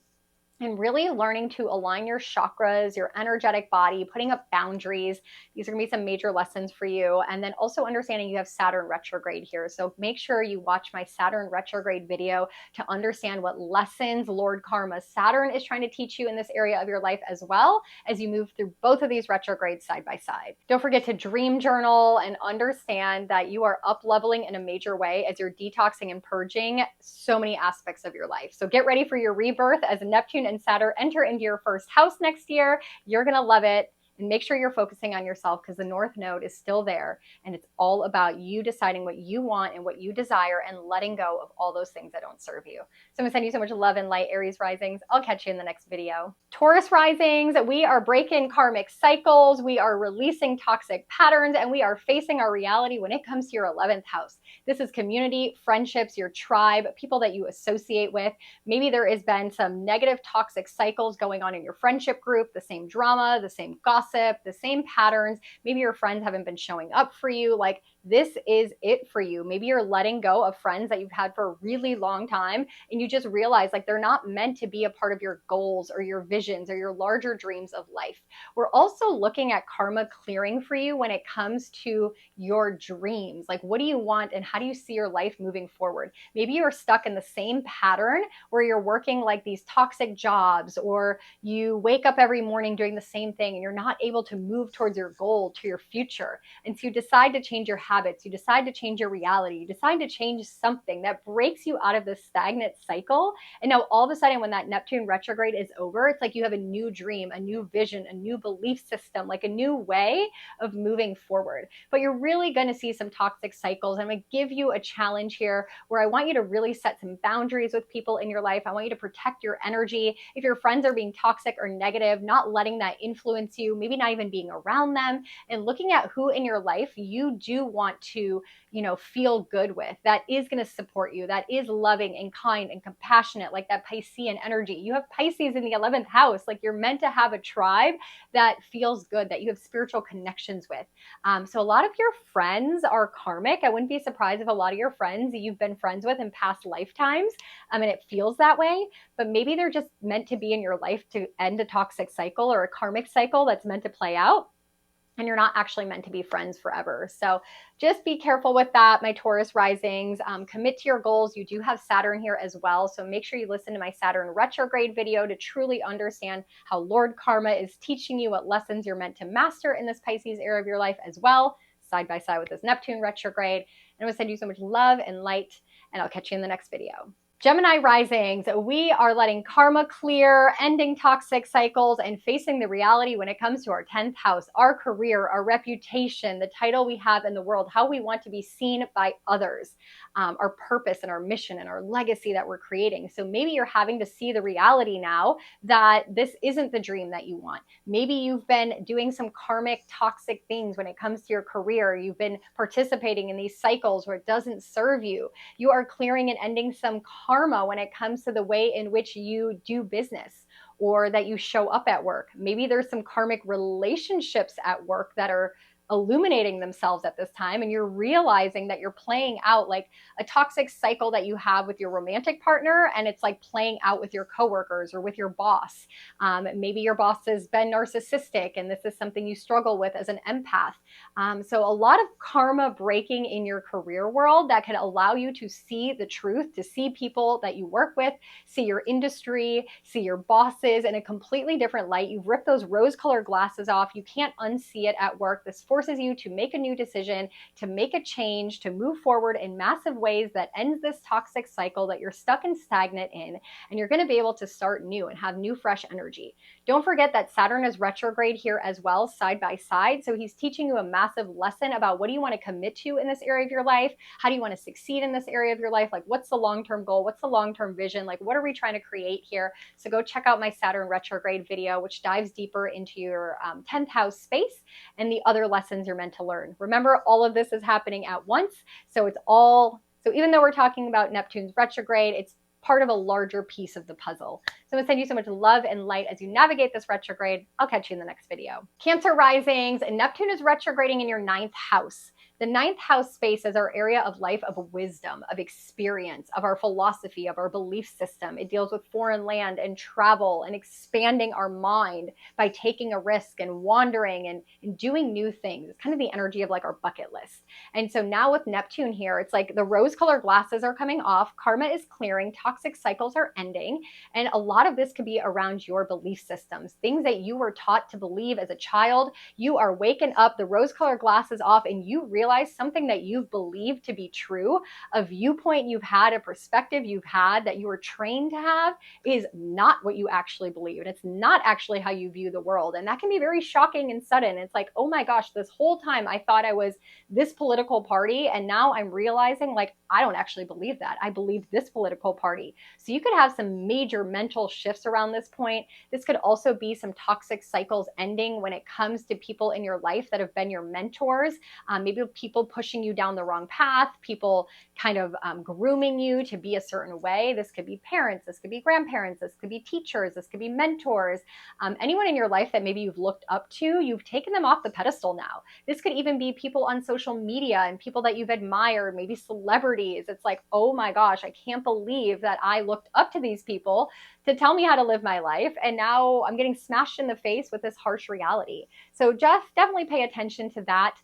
And really learning to align your chakras, your energetic body, putting up boundaries. These are gonna be some major lessons for you. And then also understanding you have Saturn retrograde here. So make sure you watch my Saturn retrograde video to understand what lessons Lord Karma Saturn is trying to teach you in this area of your life, as well as you move through both of these retrogrades side by side. Don't forget to dream journal and understand that you are up leveling in a major way as you're detoxing and purging so many aspects of your life. So get ready for your rebirth as Neptune and Saturn enter into your first house next year. You're going to love it. And make sure you're focusing on yourself because the North Node is still there. And it's all about you deciding what you want and what you desire and letting go of all those things that don't serve you. So I'm going to send you so much love and light, Aries risings. I'll catch you in the next video. Taurus risings, we are breaking karmic cycles. We are releasing toxic patterns and we are facing our reality when it comes to your 11th house. This is community, friendships, your tribe, people that you associate with. Maybe there has been some negative toxic cycles going on in your friendship group, the same drama, the same gossip, the same patterns. Maybe your friends haven't been showing up for you. Like, this is it for you. Maybe you're letting go of friends that you've had for a really long time and you just realize like they're not meant to be a part of your goals or your visions or your larger dreams of life. We're also looking at karma clearing for you when it comes to your dreams. Like, what do you want and how do you see your life moving forward? Maybe you're stuck in the same pattern where you're working like these toxic jobs, or you wake up every morning doing the same thing and you're not able to move towards your goal, to your future. And so you decide to change your habits, you decide to change your reality, you decide to change something that breaks you out of this stagnant cycle. And now all of a sudden when that Neptune retrograde is over, it's like you have a new dream, a new vision, a new belief system, like a new way of moving forward. But you're really going to see some toxic cycles. I'm going to give you a challenge here where I want you to really set some boundaries with people in your life. I want you to protect your energy. If your friends are being toxic or negative, not letting that influence you, maybe not even being around them, and looking at who in your life you do want to, feel good with, that is going to support you, that is loving and kind and compassionate, like that Piscean energy. You have Pisces in the 11th house. Like, you're meant to have a tribe that feels good, that you have spiritual connections with. So a lot of your friends are karmic. I wouldn't be surprised if a lot of your friends you've been friends with in past lifetimes, and it feels that way, but maybe they're just meant to be in your life to end a toxic cycle or a karmic cycle that's meant to play out. And you're not actually meant to be friends forever. So just be careful with that, my Taurus risings. Commit to your goals. You do have Saturn here as well. So make sure you listen to my Saturn retrograde video to truly understand how Lord Karma is teaching you what lessons you're meant to master in this Pisces era of your life as well, side by side with this Neptune retrograde. And I'm going to send you so much love and light, and I'll catch you in the next video. Gemini Risings, we are letting karma clear, ending toxic cycles, and facing the reality when it comes to our 10th house, our career, our reputation, the title we have in the world, how we want to be seen by others, our purpose and our mission and our legacy that we're creating. So maybe you're having to see the reality now that this isn't the dream that you want. Maybe you've been doing some karmic, toxic things when it comes to your career. You've been participating in these cycles where it doesn't serve you. You are clearing and ending some karma when it comes to the way in which you do business or that you show up at work. Maybe there's some karmic relationships at work that are illuminating themselves at this time, and you're realizing that you're playing out like a toxic cycle that you have with your romantic partner, and it's like playing out with your coworkers or with your boss. Maybe your boss has been narcissistic and this is something you struggle with as an empath. So a lot of karma breaking in your career world that can allow you to see the truth, to see people that you work with, see your industry, see your bosses in a completely different light. You've ripped those rose-colored glasses off. You can't unsee it at work. This forces you to make a new decision, to make a change, to move forward in massive ways that ends this toxic cycle that you're stuck and stagnant in, and you're going to be able to start new and have new, fresh energy. Don't forget that Saturn is retrograde here as well, side by side. So he's teaching you a massive lesson about what do you want to commit to in this area of your life? How do you want to succeed in this area of your life? Like, what's the long-term goal? What's the long-term vision? Like, what are we trying to create here? So go check out my Saturn retrograde video, which dives deeper into your 10th house space and the other lessons you're meant to learn. Remember, all of this is happening at once. So even though we're talking about Neptune's retrograde, it's part of a larger piece of the puzzle. So I'm going to send you so much love and light as you navigate this retrograde. I'll catch you in the next video. Cancer risings, and Neptune is retrograding in your 9th house. The 9th house space is our area of life, of wisdom, of experience, of our philosophy, of our belief system. It deals with foreign land and travel and expanding our mind by taking a risk and wandering and doing new things. It's kind of the energy of like our bucket list. And so now with Neptune here, it's like the rose-colored glasses are coming off, karma is clearing, toxic cycles are ending, and a lot of this could be around your belief systems, things that you were taught to believe as a child. You are waking up, the rose-colored glasses off, and you realize something that you've believed to be true, a viewpoint you've had, a perspective you've had that you were trained to have is not what you actually believe. And it's not actually how you view the world. And that can be very shocking and sudden. It's like, oh my gosh, this whole time I thought I was this political party. And now I'm realizing like, I don't actually believe that. I believe this political party. So you could have some major mental shifts around this point. This could also be some toxic cycles ending when it comes to people in your life that have been your mentors. Maybe people pushing you down the wrong path, people kind of grooming you to be a certain way. This could be parents, this could be grandparents, this could be teachers, this could be mentors. Anyone in your life that maybe you've looked up to, you've taken them off the pedestal now. This could even be people on social media and people that you've admired, maybe celebrities. It's like, oh my gosh, I can't believe that I looked up to these people to tell me how to live my life. And now I'm getting smashed in the face with this harsh reality. So just definitely pay attention to that.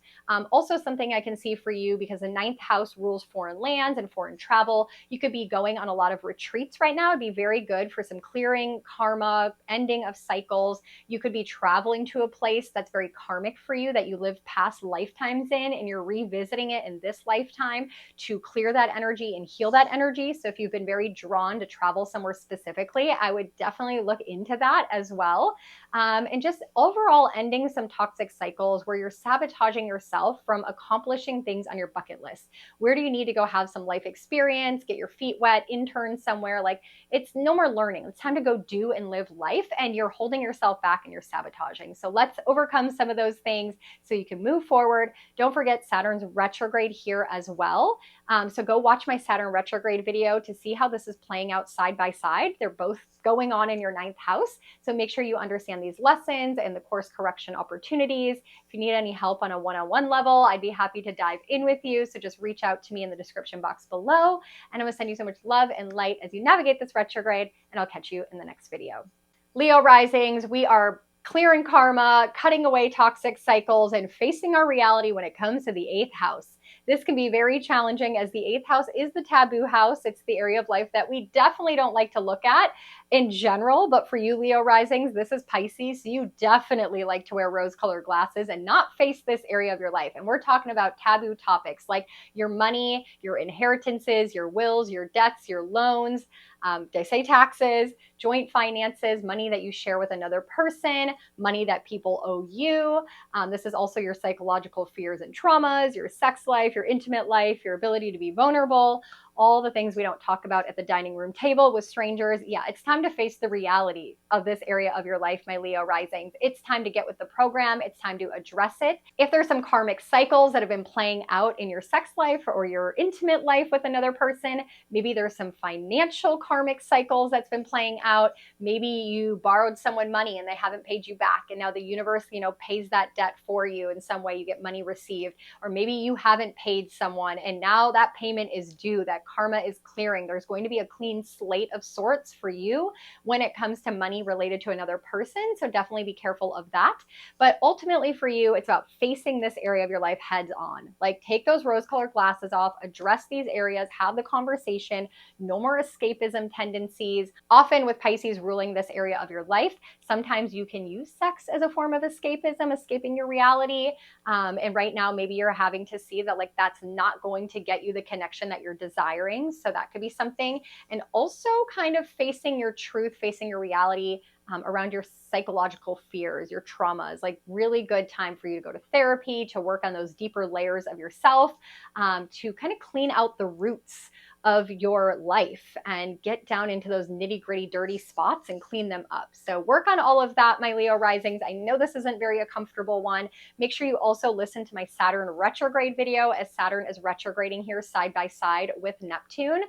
Also something I can see for you, because the 9th house rules foreign lands and foreign travel. You could be going on a lot of retreats right now. It'd be very good for some clearing, karma, ending of cycles. You could be traveling to a place that's very karmic for you, that you lived past lifetimes in, and you're revisiting it in this lifetime to clear that energy and heal that energy. So if you've been very drawn to travel somewhere specifically, I would definitely look into that as well. And just overall ending some toxic cycles where you're sabotaging yourself from accomplishing things on your bucket list. Where do you need to go have some life experience, get your feet wet, intern somewhere? Like, it's no more learning. It's time to go do and live life, and you're holding yourself back and you're sabotaging. So let's overcome some of those things so you can move forward. Don't forget Saturn's retrograde here as well. So go watch my Saturn retrograde video to see how this is playing out side by side. They're both going on in your 9th house. So make sure you understand these lessons and the course correction opportunities. If you need any help on a one-on-one level, I'd be happy to dive in with you. So just reach out to me in the description box below. And I'm going to send you so much love and light as you navigate this retrograde, and I'll catch you in the next video. Leo risings, we are clearing karma, cutting away toxic cycles, and facing our reality when it comes to the 8th house. This can be very challenging, as the 8th house is the taboo house. It's the area of life that we definitely don't like to look at. in general, but for you Leo risings, this is Pisces, so you definitely like to wear rose-colored glasses and not face this area of your life. And we're talking about taboo topics like your money, your inheritances, your wills, your debts, your loans, they say taxes, joint finances, money that you share with another person, money that people owe you. This is also your psychological fears and traumas, your sex life, your intimate life, your ability to be vulnerable, all the things we don't talk about at the dining room table with strangers. Yeah, it's time to face the reality of this area of your life, my Leo risings. It's time to get with the program. It's time to address it. If there's some karmic cycles that have been playing out in your sex life or your intimate life with another person, maybe there's some financial karmic cycles that's been playing out. Maybe you borrowed someone money and they haven't paid you back, and now the universe, pays that debt for you in some way. You get money received. Or maybe you haven't paid someone and now that payment is due. That karma is clearing. There's going to be a clean slate of sorts for you when it comes to money related to another person. So definitely be careful of that. But ultimately for you, it's about facing this area of your life heads on. Like, take those rose-colored glasses off, address these areas, have the conversation. No more escapism tendencies. Often with Pisces ruling this area of your life, sometimes you can use sex as a form of escapism, escaping your reality. And right now, maybe you're having to see that that's not going to get you the connection that you're desiring. So that could be something. And also kind of facing your truth, facing your reality around your psychological fears, your traumas. Like, really good time for you to go to therapy, to work on those deeper layers of yourself, to kind of clean out the roots of your life and get down into those nitty-gritty, dirty spots and clean them up. So work on all of that, my Leo risings. I know this isn't very a comfortable one. Make sure you also listen to my Saturn retrograde video, as Saturn is retrograding here side by side with Neptune.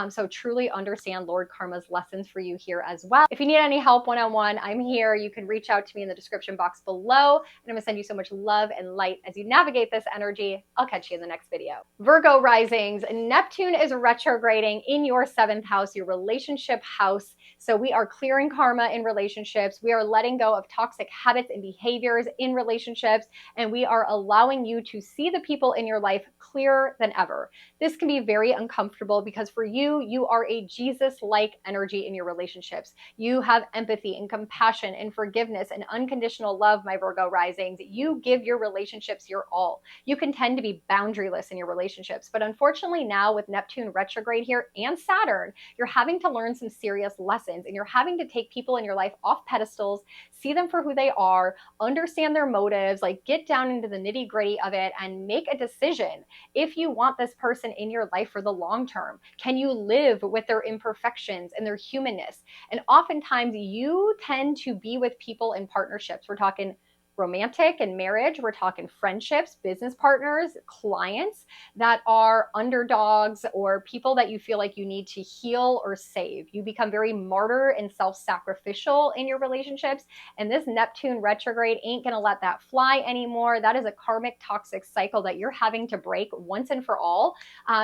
So truly understand Lord Karma's lessons for you here as well. If you need any help one-on-one, I'm here. You can reach out to me in the description box below. And I'm gonna send you so much love and light as you navigate this energy. I'll catch you in the next video. Virgo risings, Neptune is retrograding in your 7th house, your relationship house. So we are clearing karma in relationships. We are letting go of toxic habits and behaviors in relationships. And we are allowing you to see the people in your life clearer than ever. This can be very uncomfortable because for you, you are a Jesus-like energy in your relationships. You have empathy and compassion and forgiveness and unconditional love, my Virgo risings. You give your relationships your all. You can tend to be boundaryless in your relationships. But unfortunately now with Neptune retrograde here and Saturn, you're having to learn some serious lessons, and you're having to take people in your life off pedestals, see them for who they are, understand their motives, get down into the nitty-gritty of it and make a decision. If you want this person in your life for the long term, can you live with their imperfections and their humanness? And oftentimes you tend to be with people in partnerships. We're talking romantic and marriage, we're talking friendships, business partners, clients that are underdogs or people that you feel like you need to heal or save. You become very martyr and self-sacrificial in your relationships. And this Neptune retrograde ain't gonna let that fly anymore. That is a karmic toxic cycle that you're having to break once and for all.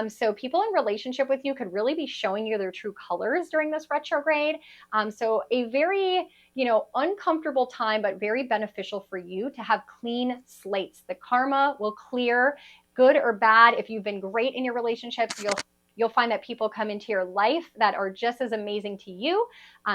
So people in relationship with you could really be showing you their true colors during this retrograde. So a very uncomfortable time, but very beneficial for you to have clean slates. The karma will clear, good or bad. If you've been great in your relationships, you'll find that people come into your life that are just as amazing to you.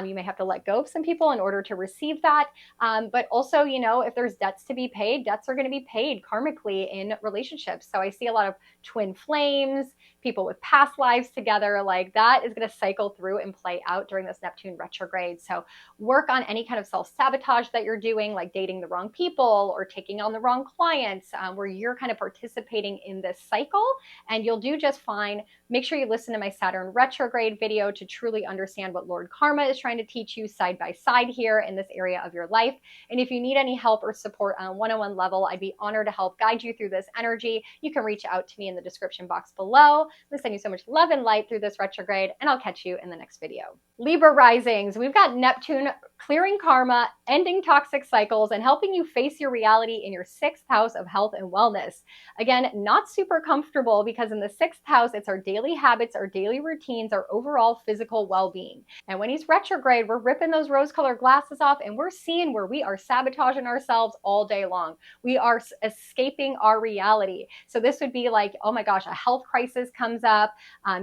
You may have to let go of some people in order to receive that. But also, if there's debts to be paid, debts are going to be paid karmically in relationships. So I see a lot of twin flames, people with past lives together, that is going to cycle through and play out during this Neptune retrograde. So work on any kind of self-sabotage that you're doing, like dating the wrong people or taking on the wrong clients, where you're kind of participating in this cycle, and you'll do just fine. Make sure you listen to my Saturn retrograde video to truly understand what Lord Karma is trying to teach you side by side here in this area of your life. And if you need any help or support on a one-on-one level, I'd be honored to help guide you through this energy. You can reach out to me in the description box below. I'm going to send you so much love and light through this retrograde, and I'll catch you in the next video. Libra risings, we've got Neptune clearing karma, ending toxic cycles, and helping you face your reality in your 6th house of health and wellness. Again, not super comfortable because in the 6th house, it's our daily habits, our daily routines, our overall physical well-being. And when he's retrograde, we're ripping those rose-colored glasses off and we're seeing where we are sabotaging ourselves all day long. We are escaping our reality. So this would be like, oh my gosh, a health crisis comes up.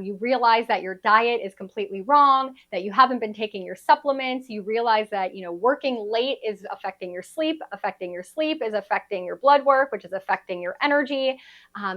You realize that your diet is completely wrong, that you haven't been taking your supplements. You realize that, working late is affecting your sleep is affecting your blood work, which is affecting your energy.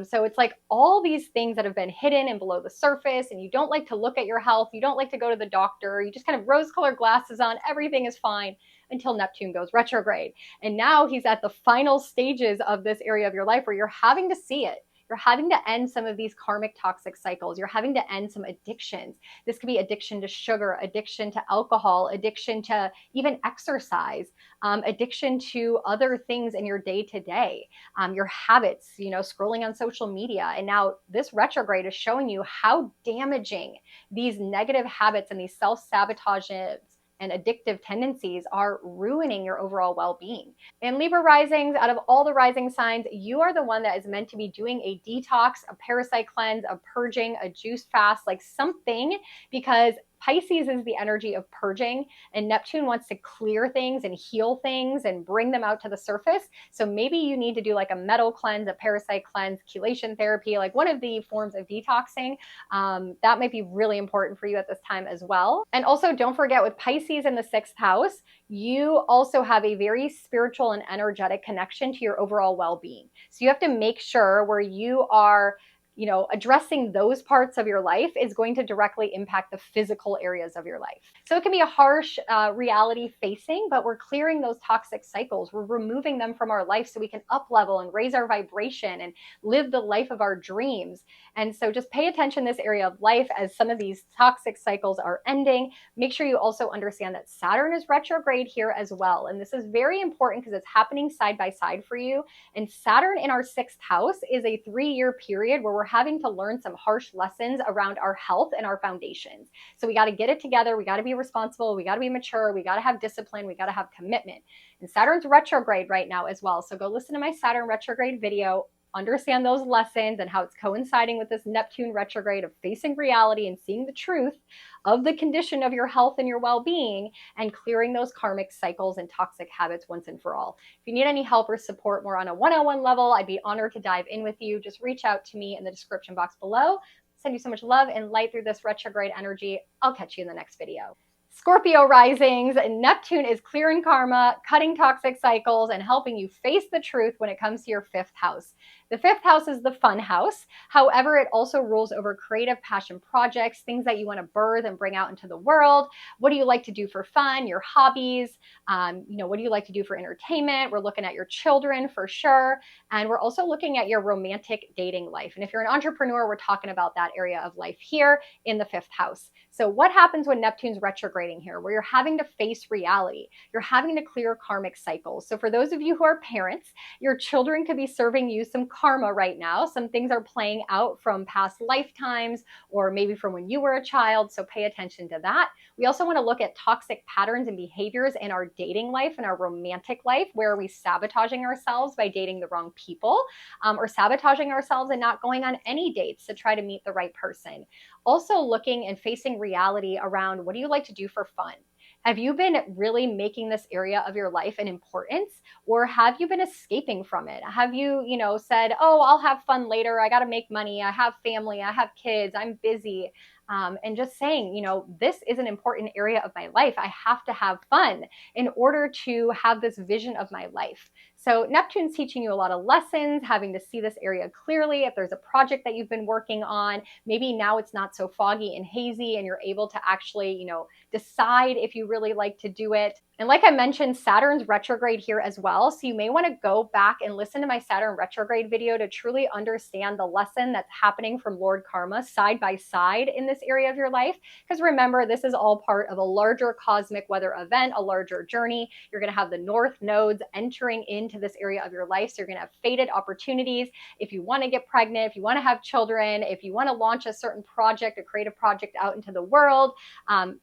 So it's like all these things that have been hidden and below the surface, and you don't like to look at your health. You don't like to go to the doctor. You just kind of rose-colored glasses on. Everything is fine until Neptune goes retrograde. And now he's at the final stages of this area of your life where you're having to see it. You're having to end some of these karmic toxic cycles. You're having to end some addictions. This could be addiction to sugar, addiction to alcohol, addiction to even exercise, addiction to other things in your day-to-day, your habits, scrolling on social media. And now this retrograde is showing you how damaging these negative habits and these self-sabotages and addictive tendencies are ruining your overall well-being. And Libra risings, out of all the rising signs, you are the one that is meant to be doing a detox, a parasite cleanse, a purging, a juice fast, like something, because Pisces is the energy of purging, and Neptune wants to clear things and heal things and bring them out to the surface. So maybe you need to do like a metal cleanse, a parasite cleanse, chelation therapy, like one of the forms of detoxing. That might be really important for you at this time as well. And also don't forget, with Pisces in the 6th house, you also have a very spiritual and energetic connection to your overall well-being. So you have to make sure where you are addressing those parts of your life is going to directly impact the physical areas of your life. So it can be a harsh reality facing, but we're clearing those toxic cycles. We're removing them from our life so we can up level and raise our vibration and live the life of our dreams. And so just pay attention to this area of life as some of these toxic cycles are ending. Make sure you also understand that Saturn is retrograde here as well. And this is very important because it's happening side by side for you. And Saturn in our 6th house is a 3-year period where we're having to learn some harsh lessons around our health and our foundations. So we got to get it together. We got to be responsible. We got to be mature. We got to have discipline. We got to have commitment. And Saturn's retrograde right now as well. So go listen to my Saturn retrograde video. Understand those lessons and how it's coinciding with this Neptune retrograde of facing reality and seeing the truth of the condition of your health and your well-being and clearing those karmic cycles and toxic habits once and for all. If you need any help or support more on a one-on-one level, I'd be honored to dive in with you. Just reach out to me in the description box below. Send you so much love and light through this retrograde energy. I'll catch you in the next video. Scorpio risings, Neptune is clearing karma, cutting toxic cycles, and helping you face the truth when it comes to your 5th house. The 5th house is the fun house. However, it also rules over creative passion projects, things that you want to birth and bring out into the world. What do you like to do for fun? Your hobbies? What do you like to do for entertainment? We're looking at your children for sure. And we're also looking at your romantic dating life. And if you're an entrepreneur, we're talking about that area of life here in the 5th house. So what happens when Neptune's retrograding here, where you're having to face reality? You're having to clear karmic cycles. So for those of you who are parents, your children could be serving you some karma right now. Some things are playing out from past lifetimes or maybe from when you were a child. So pay attention to that. We also want to look at toxic patterns and behaviors in our dating life and our romantic life. Where are we sabotaging ourselves by dating the wrong people or sabotaging ourselves and not going on any dates to try to meet the right person? Also looking and facing reality around, what do you like to do for fun? Have you been really making this area of your life an importance, or have you been escaping from it? Have you, said, oh, I'll have fun later. I got to make money. I have family. I have kids. I'm busy. And just saying, this is an important area of my life. I have to have fun in order to have this vision of my life. So Neptune's teaching you a lot of lessons, having to see this area clearly. If there's a project that you've been working on, maybe now it's not so foggy and hazy and you're able to actually, decide if you really like to do it. And like I mentioned, Saturn's retrograde here as well. So you may want to go back and listen to my Saturn retrograde video to truly understand the lesson that's happening from Lord Karma side by side in this area of your life. Because remember, this is all part of a larger cosmic weather event, a larger journey. You're going to have the North nodes entering into this area of your life. So you're going to have fated opportunities. If you want to get pregnant, if you want to have children, if you want to launch a certain project, a creative project out into the world,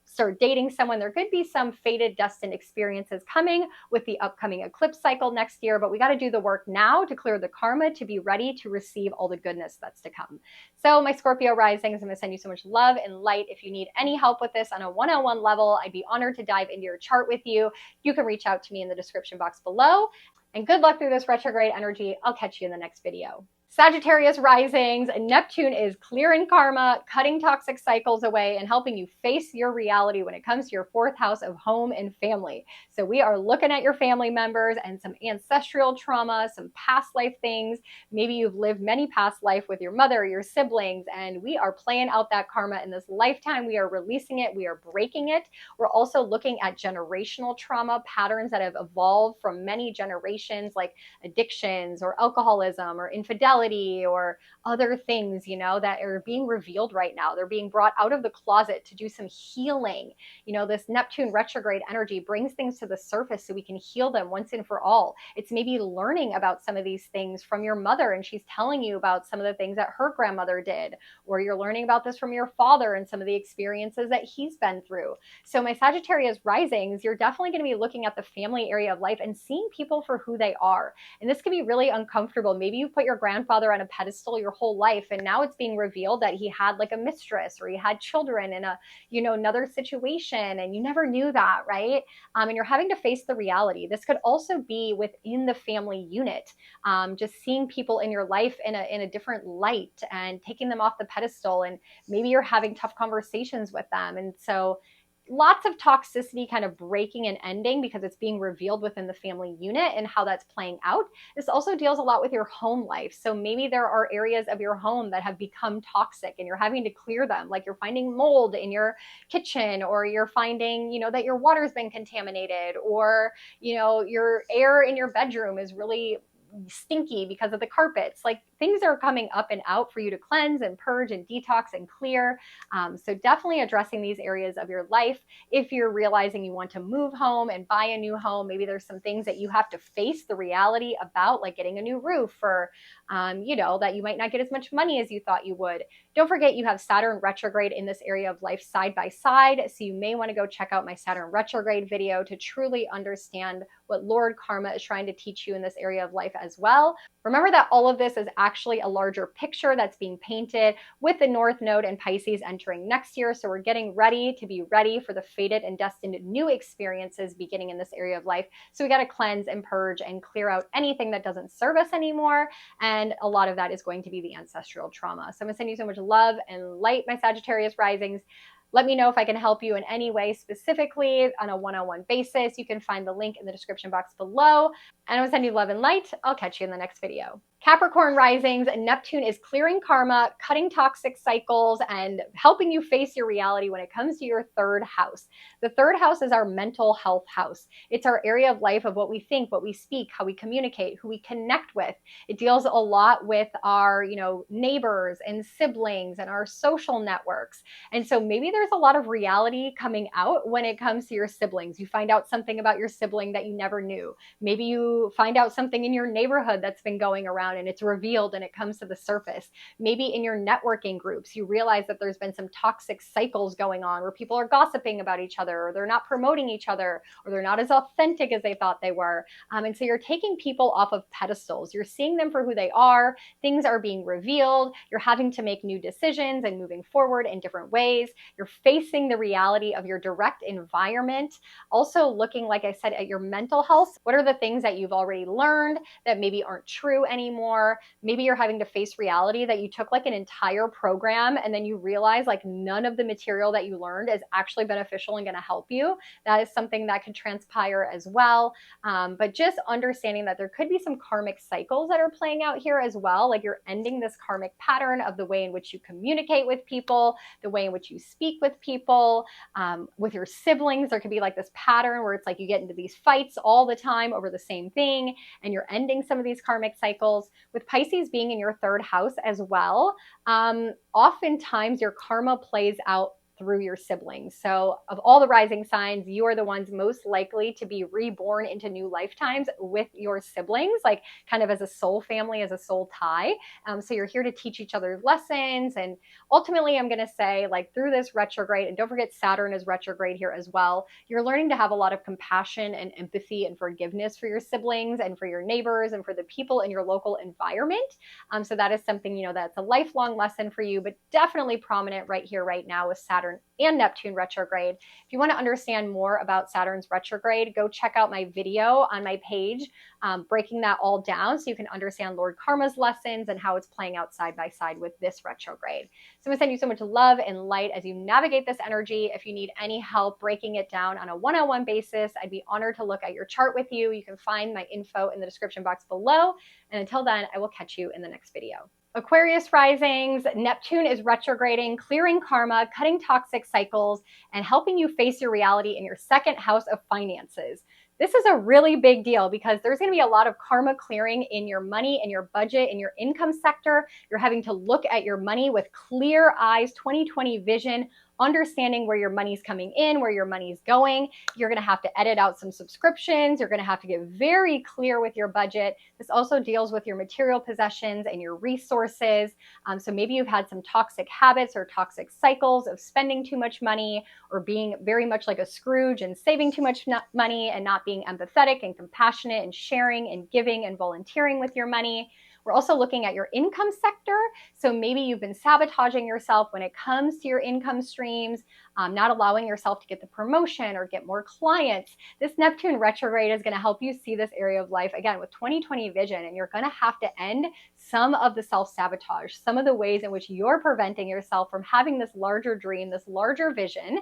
start dating someone, there could be some fated, destined experiences coming with the upcoming eclipse cycle next year. But we got to do the work now to clear the karma to be ready to receive all the goodness that's to come. So my Scorpio risings, I'm going to send you so much love and light. If you need any help with this on a one-on-one level, I'd be honored to dive into your chart with you. You can reach out to me in the description box below. And good luck through this retrograde energy. I'll catch you in the next video. Sagittarius risings, Neptune is clearing karma, cutting toxic cycles away, and helping you face your reality when it comes to your fourth house of home and family. So we are looking at your family members and some ancestral trauma, some past life things. Maybe you've lived many past life with your mother, your siblings, and we are playing out that karma in this lifetime. We are releasing it. We are breaking it. We're also looking at generational trauma patterns that have evolved from many generations, like addictions or alcoholism or infidelity or other things, that are being revealed right now. They're being brought out of the closet to do some healing. This Neptune retrograde energy brings things to the surface so we can heal them once and for all. It's maybe learning about some of these things from your mother, and she's telling you about some of the things that her grandmother did, or you're learning about this from your father and some of the experiences that he's been through. So my Sagittarius risings, you're definitely going to be looking at the family area of life and seeing people for who they are. And this can be really uncomfortable. Maybe you put your grandfather on a pedestal your whole life, and now it's being revealed that he had like a mistress or he had children in a, another situation, and you never knew that, right? And you're having to face the reality. This could also be within the family unit, just seeing people in your life in a different light and taking them off the pedestal. And maybe you're having tough conversations with them. And so lots of toxicity kind of breaking and ending because it's being revealed within the family unit and how that's playing out. This also deals a lot with your home life. So maybe there are areas of your home that have become toxic and you're having to clear them. Like you're finding mold in your kitchen, or you're finding, that your water's been contaminated, or, your air in your bedroom is really stinky because of the carpets. Like things are coming up and out for you to cleanse and purge and detox and clear. So definitely addressing these areas of your life. If you're realizing you want to move home and buy a new home, maybe there's some things that you have to face the reality about, like getting a new roof, or, that you might not get as much money as you thought you would. Don't forget you have Saturn retrograde in this area of life side by side. So you may want to go check out my Saturn retrograde video to truly understand what Lord Karma is trying to teach you in this area of life as well. Remember that all of this is actually a larger picture that's being painted with the North Node and Pisces entering next year. So we're getting ready to be ready for the fated and destined new experiences beginning in this area of life. So we got to cleanse and purge and clear out anything that doesn't serve us anymore. And a lot of that is going to be the ancestral trauma. So I'm going to send you so much love and light, my Sagittarius risings. Let me know if I can help you in any way specifically on a one-on-one basis. You can find the link in the description box below. And I'm going to send you love and light. I'll catch you in the next video. Capricorn risings, Neptune is clearing karma, cutting toxic cycles, and helping you face your reality when it comes to your third house. The third house is our mental health house. It's our area of life of what we think, what we speak, how we communicate, who we connect with. It deals a lot with our, neighbors and siblings and our social networks. And so maybe there's a lot of reality coming out when it comes to your siblings. You find out something about your sibling that you never knew. Maybe you find out something in your neighborhood that's been going around and it's revealed and it comes to the surface. Maybe in your networking groups, you realize that there's been some toxic cycles going on where people are gossiping about each other, or they're not promoting each other, or they're not as authentic as they thought they were. And so you're taking people off of pedestals. You're seeing them for who they are. Things are being revealed. You're having to make new decisions and moving forward in different ways. You're facing the reality of your direct environment. Also looking, like I said, at your mental health. What are the things that you've already learned that maybe aren't true anymore? Maybe you're having to face reality that you took like an entire program and then you realize like none of the material that you learned is actually beneficial and going to help you. That is something that could transpire as well. But just understanding that there could be some karmic cycles that are playing out here as well. Like you're ending this karmic pattern of the way in which you communicate with people, the way in which you speak with people, with your siblings. There could be like this pattern where it's like you get into these fights all the time over the same thing, and you're ending some of these karmic cycles. With Pisces being in your third house as well, oftentimes your karma plays out through your siblings. So of all the rising signs, you are the ones most likely to be reborn into new lifetimes with your siblings, like kind of as a soul family, as a soul tie. So you're here to teach each other lessons. And ultimately, I'm going to say, like, through this retrograde, and don't forget Saturn is retrograde here as well, you're learning to have a lot of compassion and empathy and forgiveness for your siblings and for your neighbors and for the people in your local environment. So that is something, that's a lifelong lesson for you, but definitely prominent right here, right now with Saturn Saturn and Neptune retrograde. If you want to understand more about Saturn's retrograde, go check out my video on my page, breaking that all down so you can understand Lord Karma's lessons and how it's playing out side by side with this retrograde. So I'm gonna send you so much love and light as you navigate this energy. If you need any help breaking it down on a one-on-one basis, I'd be honored to look at your chart with you. You can find my info in the description box below. And until then, I will catch you in the next video. Aquarius risings, Neptune is retrograding, clearing karma, cutting toxic cycles, and helping you face your reality in your second house of finances. This is a really big deal because there's going to be a lot of karma clearing in your money, in your budget, in your income sector. You're having to look at your money with clear eyes, 20/20 vision, understanding where your money's coming in, where your money's going. You're going to have to edit out some subscriptions. You're going to have to get very clear with your budget. This also deals with your material possessions and your resources. So maybe you've had some toxic habits or toxic cycles of spending too much money or being very much like a Scrooge and saving too much money and not being empathetic and compassionate and sharing and giving and volunteering with your money. We're also looking at your income sector. So maybe you've been sabotaging yourself when it comes to your income streams, not allowing yourself to get the promotion or get more clients. This Neptune retrograde is going to help you see this area of life again with 20/20 vision, and you're going to have to end some of the self-sabotage, some of the ways in which you're preventing yourself from having this larger dream, this larger vision.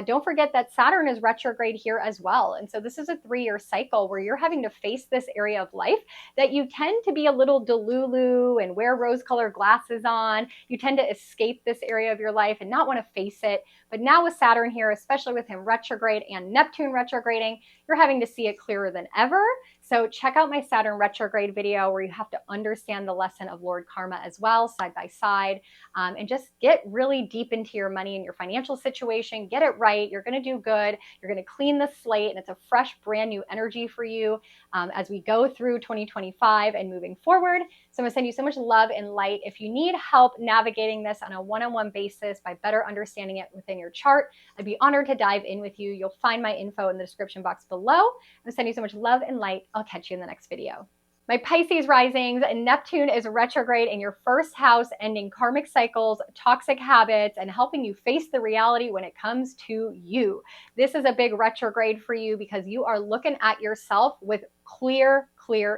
Don't forget that Saturn is retrograde here as well. And so this is a 3-year cycle where you're having to face this area of life that you tend to be a little delulu and wear rose-colored glasses on. You tend to escape this area of your life and not want to face it. But now with Saturn here, especially with him retrograde and Neptune retrograding, you're having to see it clearer than ever. So check out my Saturn retrograde video where you have to understand the lesson of Lord Karma as well, side by side, and just get really deep into your money and your financial situation. Get it right. You're going to do good. You're going to clean the slate, and it's a fresh, brand new energy for you as we go through 2025 and moving forward. So I'm going to send you so much love and light. If you need help navigating this on a one-on-one basis by better understanding it within your chart, I'd be honored to dive in with you. You'll find my info in the description box below. I'm going to send you so much love and light. I'll catch you in the next video. My Pisces risings, Neptune is retrograde in your first house, ending karmic cycles, toxic habits, and helping you face the reality when it comes to you. This is a big retrograde for you because you are looking at yourself with clear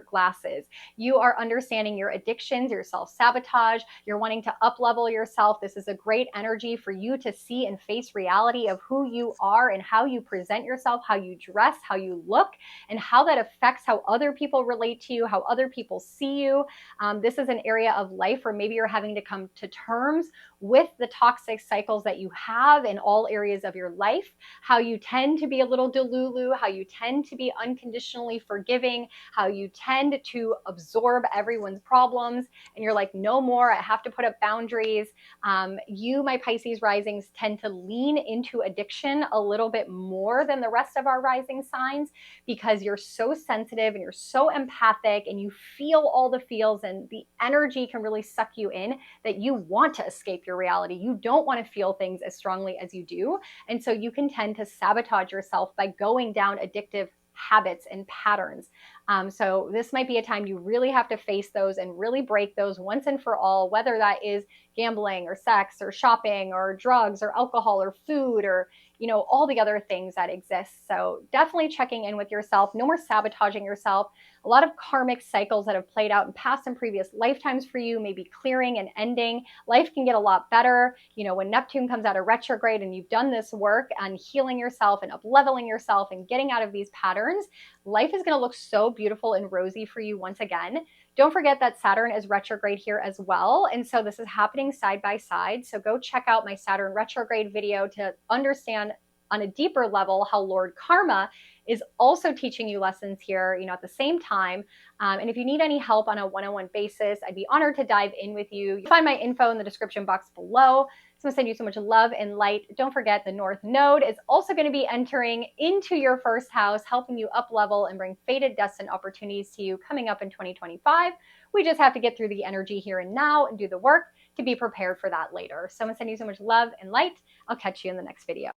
glasses. You are understanding your addictions, your self-sabotage. You're wanting to up-level yourself. This is a great energy for you to see and face reality of who you are and how you present yourself, how you dress, how you look, and how that affects how other people relate to you, how other people see you. This is an area of life where maybe you're having to come to terms with the toxic cycles that you have in all areas of your life, how you tend to be a little delulu, how you tend to be unconditionally forgiving, how you tend to absorb everyone's problems, and you're like, no more, I have to put up boundaries. You, my Pisces risings, tend to lean into addiction a little bit more than the rest of our rising signs because you're so sensitive and you're so empathic and you feel all the feels, and the energy can really suck you in that you want to escape your reality. You don't want to feel things as strongly as you do. And so you can tend to sabotage yourself by going down addictive habits and patterns. So this might be a time you really have to face those and really break those once and for all, whether that is gambling or sex or shopping or drugs or alcohol or food or, you know, all the other things that exist. So definitely checking in with yourself, no more sabotaging yourself. A lot of karmic cycles that have played out in past and previous lifetimes for you may be clearing and ending. Life can get a lot better. You know, when Neptune comes out of retrograde and you've done this work on healing yourself and up-leveling yourself and getting out of these patterns, life is going to look so beautiful and rosy for you once again. Don't forget that Saturn is retrograde here as well. And so this is happening side by side. So go check out my Saturn retrograde video to understand on a deeper level how Lord Karma is also teaching you lessons here, you know, at the same time. And if you need any help on a one-on-one basis, I'd be honored to dive in with you. You'll find my info in the description box below. So I'm going to send you so much love and light. Don't forget the North Node is also going to be entering into your first house, helping you up level and bring fated destined opportunities to you coming up in 2025. We just have to get through the energy here and now and do the work to be prepared for that later. So I'm going to send you so much love and light. I'll catch you in the next video.